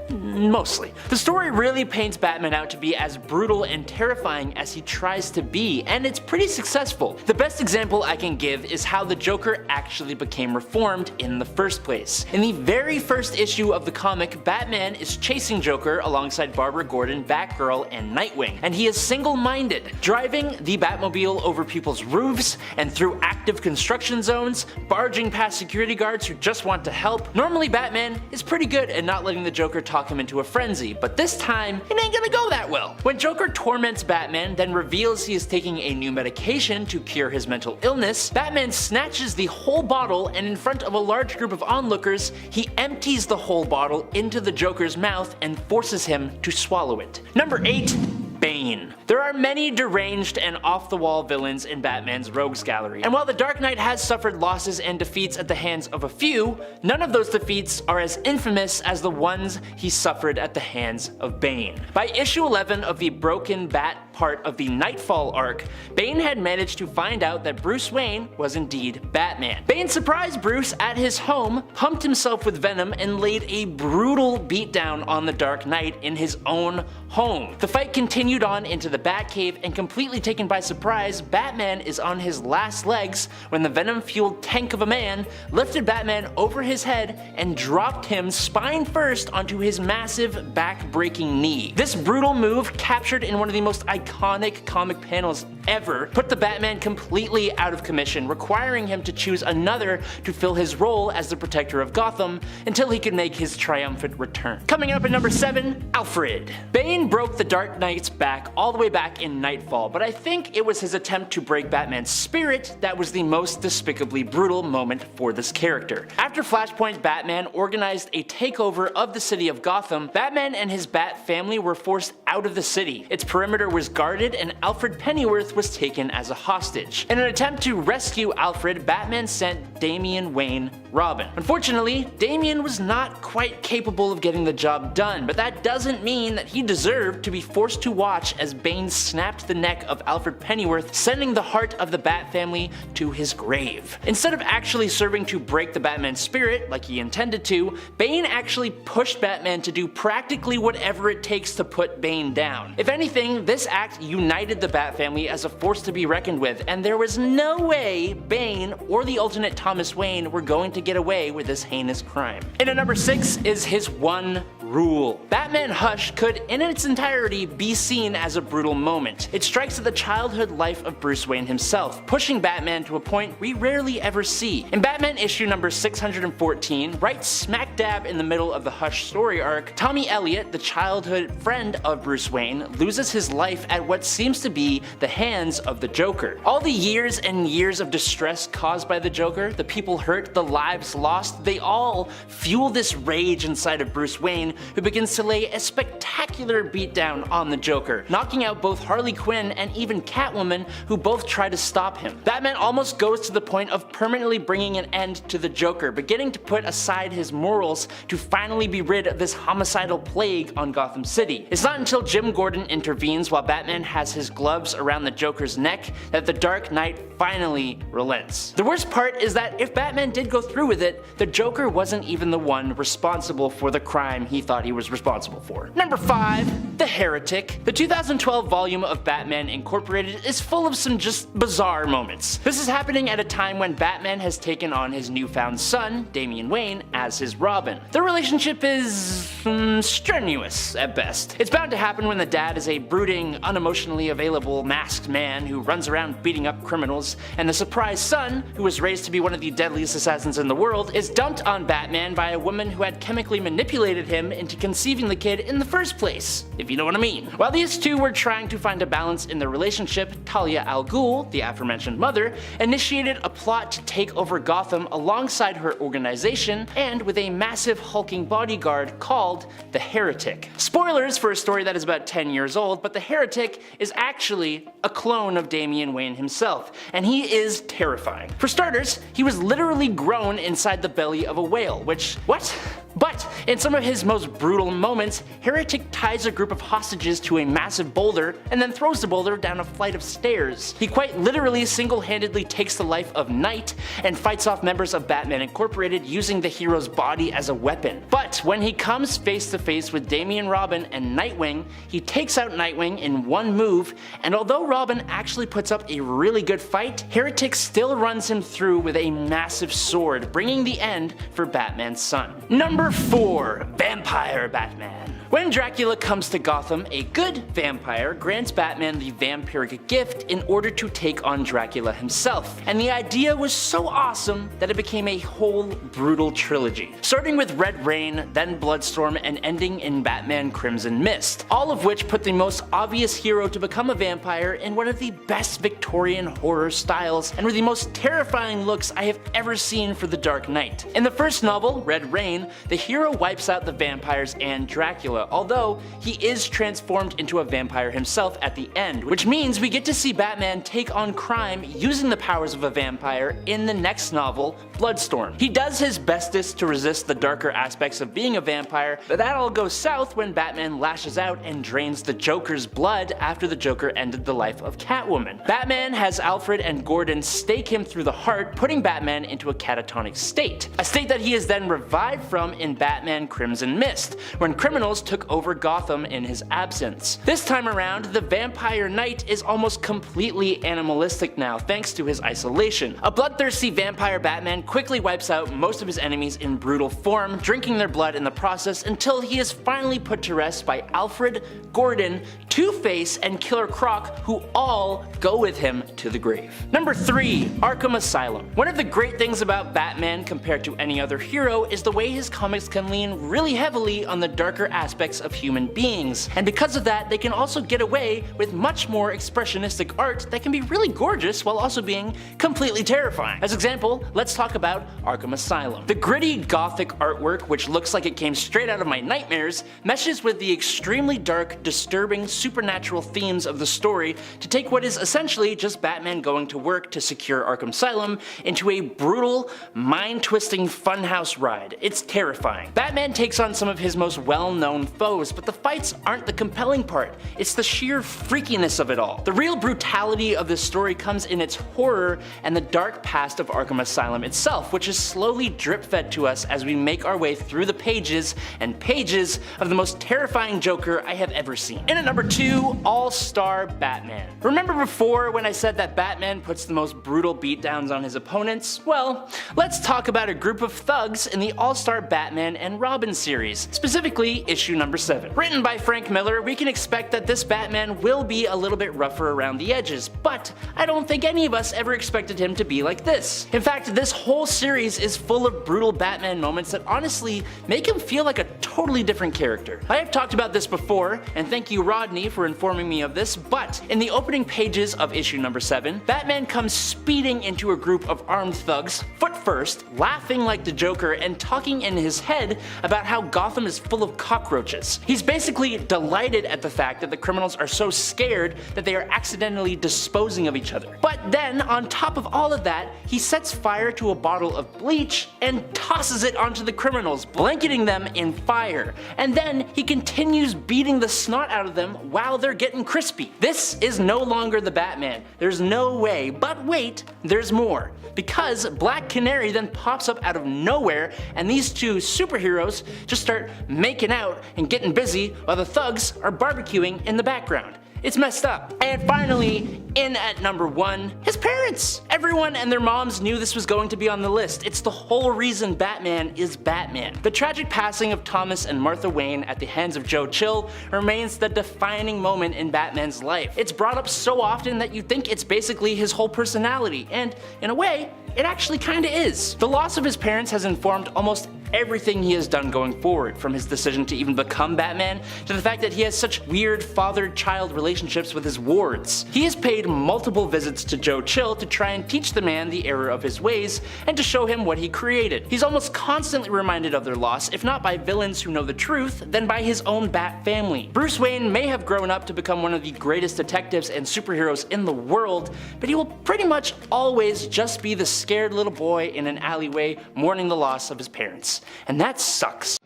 Mostly. The story really paints Batman out to be as brutal and terrifying as he tries to be, and it's pretty successful. The best example I can give is how the Joker actually became reformed in the first place. In the very first issue of the comic, Batman is chasing Joker alongside Barbara Gordon, Batgirl, and Nightwing, and he is single-minded, driving the Batmobile over people's roofs and through active construction zones, barging past security guards who just want to help. Normally Batman is pretty good at not letting the Joker talk him into a frenzy, but this time it ain't gonna go that well. When Joker torments Batman, then reveals he is taking a new medication to cure his mental illness, Batman snatches the whole bottle, and in front of a large group of onlookers, he empties the whole bottle into the Joker's mouth and forces him to swallow it. Number 8. Bane. There are many deranged and off-the-wall villains in Batman's rogues gallery, and while the Dark Knight has suffered losses and defeats at the hands of a few, none of those defeats are as infamous as the ones he suffered at the hands of Bane. By issue 11 of the Broken Bat part of the Nightfall arc, Bane had managed to find out that Bruce Wayne was indeed Batman. Bane surprised Bruce at his home, pumped himself with venom, and laid a brutal beatdown on the Dark Knight in his own home. The fight continued on into the Batcave, and completely taken by surprise, Batman is on his last legs when the venom-fueled tank of a man lifted Batman over his head and dropped him spine first onto his massive back-breaking knee. This brutal move, captured in one of the most iconic comic panels ever, put the Batman completely out of commission, requiring him to choose another to fill his role as the protector of Gotham until he could make his triumphant return. Coming up at number 7, Alfred. Bane broke the Dark Knight's back all the way back in Nightfall, but I think it was his attempt to break Batman's spirit that was the most despicably brutal moment for this character. After Flashpoint Batman organized a takeover of the city of Gotham, Batman and his Bat family were forced out of the city. Its perimeter was guarded, and Alfred Pennyworth was taken as a hostage. In an attempt to rescue Alfred, Batman sent Damian Wayne Robin. Unfortunately, Damian was not quite capable of getting the job done, but that doesn't mean that he deserved to be forced to watch as Bane snapped the neck of Alfred Pennyworth, sending the heart of the Bat family to his grave. Instead of actually serving to break the Batman spirit like he intended to, Bane actually pushed Batman to do practically whatever it takes to put Bane down. If anything, this act united the Bat family as a force to be reckoned with, and there was no way Bane or the alternate Thomas Wayne were going to get away with this heinous crime. And at number 6 is his one rule. Batman Hush could, in its entirety, be seen as a brutal moment. It strikes at the childhood life of Bruce Wayne himself, pushing Batman to a point we rarely ever see. In Batman issue number 614, right smack dab in the middle of the Hush story arc, Tommy Elliot, the childhood friend of Bruce Wayne, loses his life at what seems to be the hands of the Joker. All the years and years of distress caused by the Joker, the people hurt, the lives lost, they all fuel this rage inside of Bruce Wayne, who begins to lay a spectacular beatdown on the Joker, knocking out both Harley Quinn and even Catwoman, who both try to stop him. Batman almost goes to the point of permanently bringing an end to the Joker, beginning to put aside his morals to finally be rid of this homicidal plague on Gotham City. It's not until Jim Gordon intervenes while Batman has his gloves around the Joker's neck that the Dark Knight finally relents. The worst part is that if Batman did go through with it, the Joker wasn't even the one responsible for the crime he thought he was responsible for. Number 5. The Heretic. The 2012 volume of Batman Incorporated is full of some just bizarre moments. This is happening at a time when Batman has taken on his newfound son, Damian Wayne, as his Robin. Their relationship is strenuous at best. It's bound to happen when the dad is a brooding, unemotionally available masked man who runs around beating up criminals, and the surprised son, who was raised to be one of the deadliest assassins in the world, is dumped on Batman by a woman who had chemically manipulated him into conceiving the kid in the first place, if you know what I mean. While these two were trying to find a balance in their relationship, Talia al Ghul, the aforementioned mother, initiated a plot to take over Gotham alongside her organization and with a massive hulking bodyguard called the Heretic. Spoilers for a story that is about 10 years old, but the Heretic is actually a clone of Damian Wayne himself, and he is terrifying. For starters, he was literally grown inside the belly of a whale, which, what? But in some of his most brutal moments, Heretic ties a group of hostages to a massive boulder and then throws the boulder down a flight of stairs. He quite literally single-handedly takes the life of Knight and fights off members of Batman Incorporated using the hero's body as a weapon. But when he comes face to face with Damian Robin and Nightwing, he takes out Nightwing in one move, and although Robin actually puts up a really good fight, Heretic still runs him through with a massive sword, bringing the end for Batman's son. Number 4. Vampire Batman. When Dracula comes to Gotham, a good vampire grants Batman the vampiric gift in order to take on Dracula himself. And the idea was so awesome that it became a whole brutal trilogy. Starting with Red Rain, then Bloodstorm, and ending in Batman Crimson Mist. All of which put the most obvious hero to become a vampire in one of the best Victorian horror styles and with the most terrifying looks I have ever seen for the Dark Knight. In the first novel, Red Rain, the hero wipes out the vampires and Dracula, although he is transformed into a vampire himself at the end, which means we get to see Batman take on crime using the powers of a vampire in the next novel, Bloodstorm. He does his bestest to resist the darker aspects of being a vampire, but that all goes south when Batman lashes out and drains the Joker's blood after the Joker ended the life of Catwoman. Batman has Alfred and Gordon stake him through the heart, putting Batman into a catatonic state, a state that he is then revived from in Batman Crimson Mist, when criminals took over Gotham in his absence. This time around, the Vampire Knight is almost completely animalistic now thanks to his isolation. A bloodthirsty vampire Batman quickly wipes out most of his enemies in brutal form, drinking their blood in the process until he is finally put to rest by Alfred, Gordon, Two-Face, and Killer Croc, who all go with him to the grave. Number 3. Arkham Asylum. One of the great things about Batman compared to any other hero is the way his comics can lean really heavily on the darker aspects of human beings, and because of that they can also get away with much more expressionistic art that can be really gorgeous while also being completely terrifying. As example, let's talk about Arkham Asylum. The gritty gothic artwork, which looks like it came straight out of my nightmares, meshes with the extremely dark, disturbing, supernatural themes of the story to take what is essentially just Batman going to work to secure Arkham Asylum into a brutal, mind-twisting funhouse ride. It's terrifying. Batman takes on some of his most well-known foes, but the fights aren't the compelling part. It's the sheer freakiness of it all. The real brutality of this story comes in its horror and the dark past of Arkham Asylum itself, which is slowly drip-fed to us as we make our way through the pages and pages of the most terrifying Joker I have ever seen. And at number 2, All-Star Batman. Remember before when I said that Batman puts the most brutal beatdowns on his opponents? Well, let's talk about a group of thugs in the All-Star Batman Batman and Robin series, specifically issue number 7. Written by Frank Miller, we can expect that this Batman will be a little bit rougher around the edges, but I don't think any of us ever expected him to be like this. In fact, this whole series is full of brutal Batman moments that honestly make him feel like a totally different character. I have talked about this before, and thank you Rodney for informing me of this, but in the opening pages of issue number 7, Batman comes speeding into a group of armed thugs, foot first, laughing like the Joker and talking in his head about how Gotham is full of cockroaches. He's basically delighted at the fact that the criminals are so scared that they are accidentally disposing of each other. But then, on top of all of that, he sets fire to a bottle of bleach and tosses it onto the criminals, blanketing them in fire. And then he continues beating the snot out of them while they're getting crispy. This is no longer the Batman. There's no way, but wait, there's more. Because Black Canary then pops up out of nowhere and these two superheroes just start making out and getting busy while the thugs are barbecuing in the background. It's messed up. And finally, in at number 1, his parents. Everyone and their moms knew this was going to be on the list. It's the whole reason Batman is Batman. The tragic passing of Thomas and Martha Wayne at the hands of Joe Chill remains the defining moment in Batman's life. It's brought up so often that you think it's basically his whole personality, and in a way, it actually kinda is. The loss of his parents has informed almost everything he has done going forward, from his decision to even become Batman, to the fact that he has such weird father-child relationships with his wards. He has paid multiple visits to Joe Chill to try and teach the man the error of his ways, and to show him what he created. He's almost constantly reminded of their loss, if not by villains who know the truth, then by his own Bat family. Bruce Wayne may have grown up to become one of the greatest detectives and superheroes in the world, but he will pretty much always just be the scared little boy in an alleyway mourning the loss of his parents. And that sucks.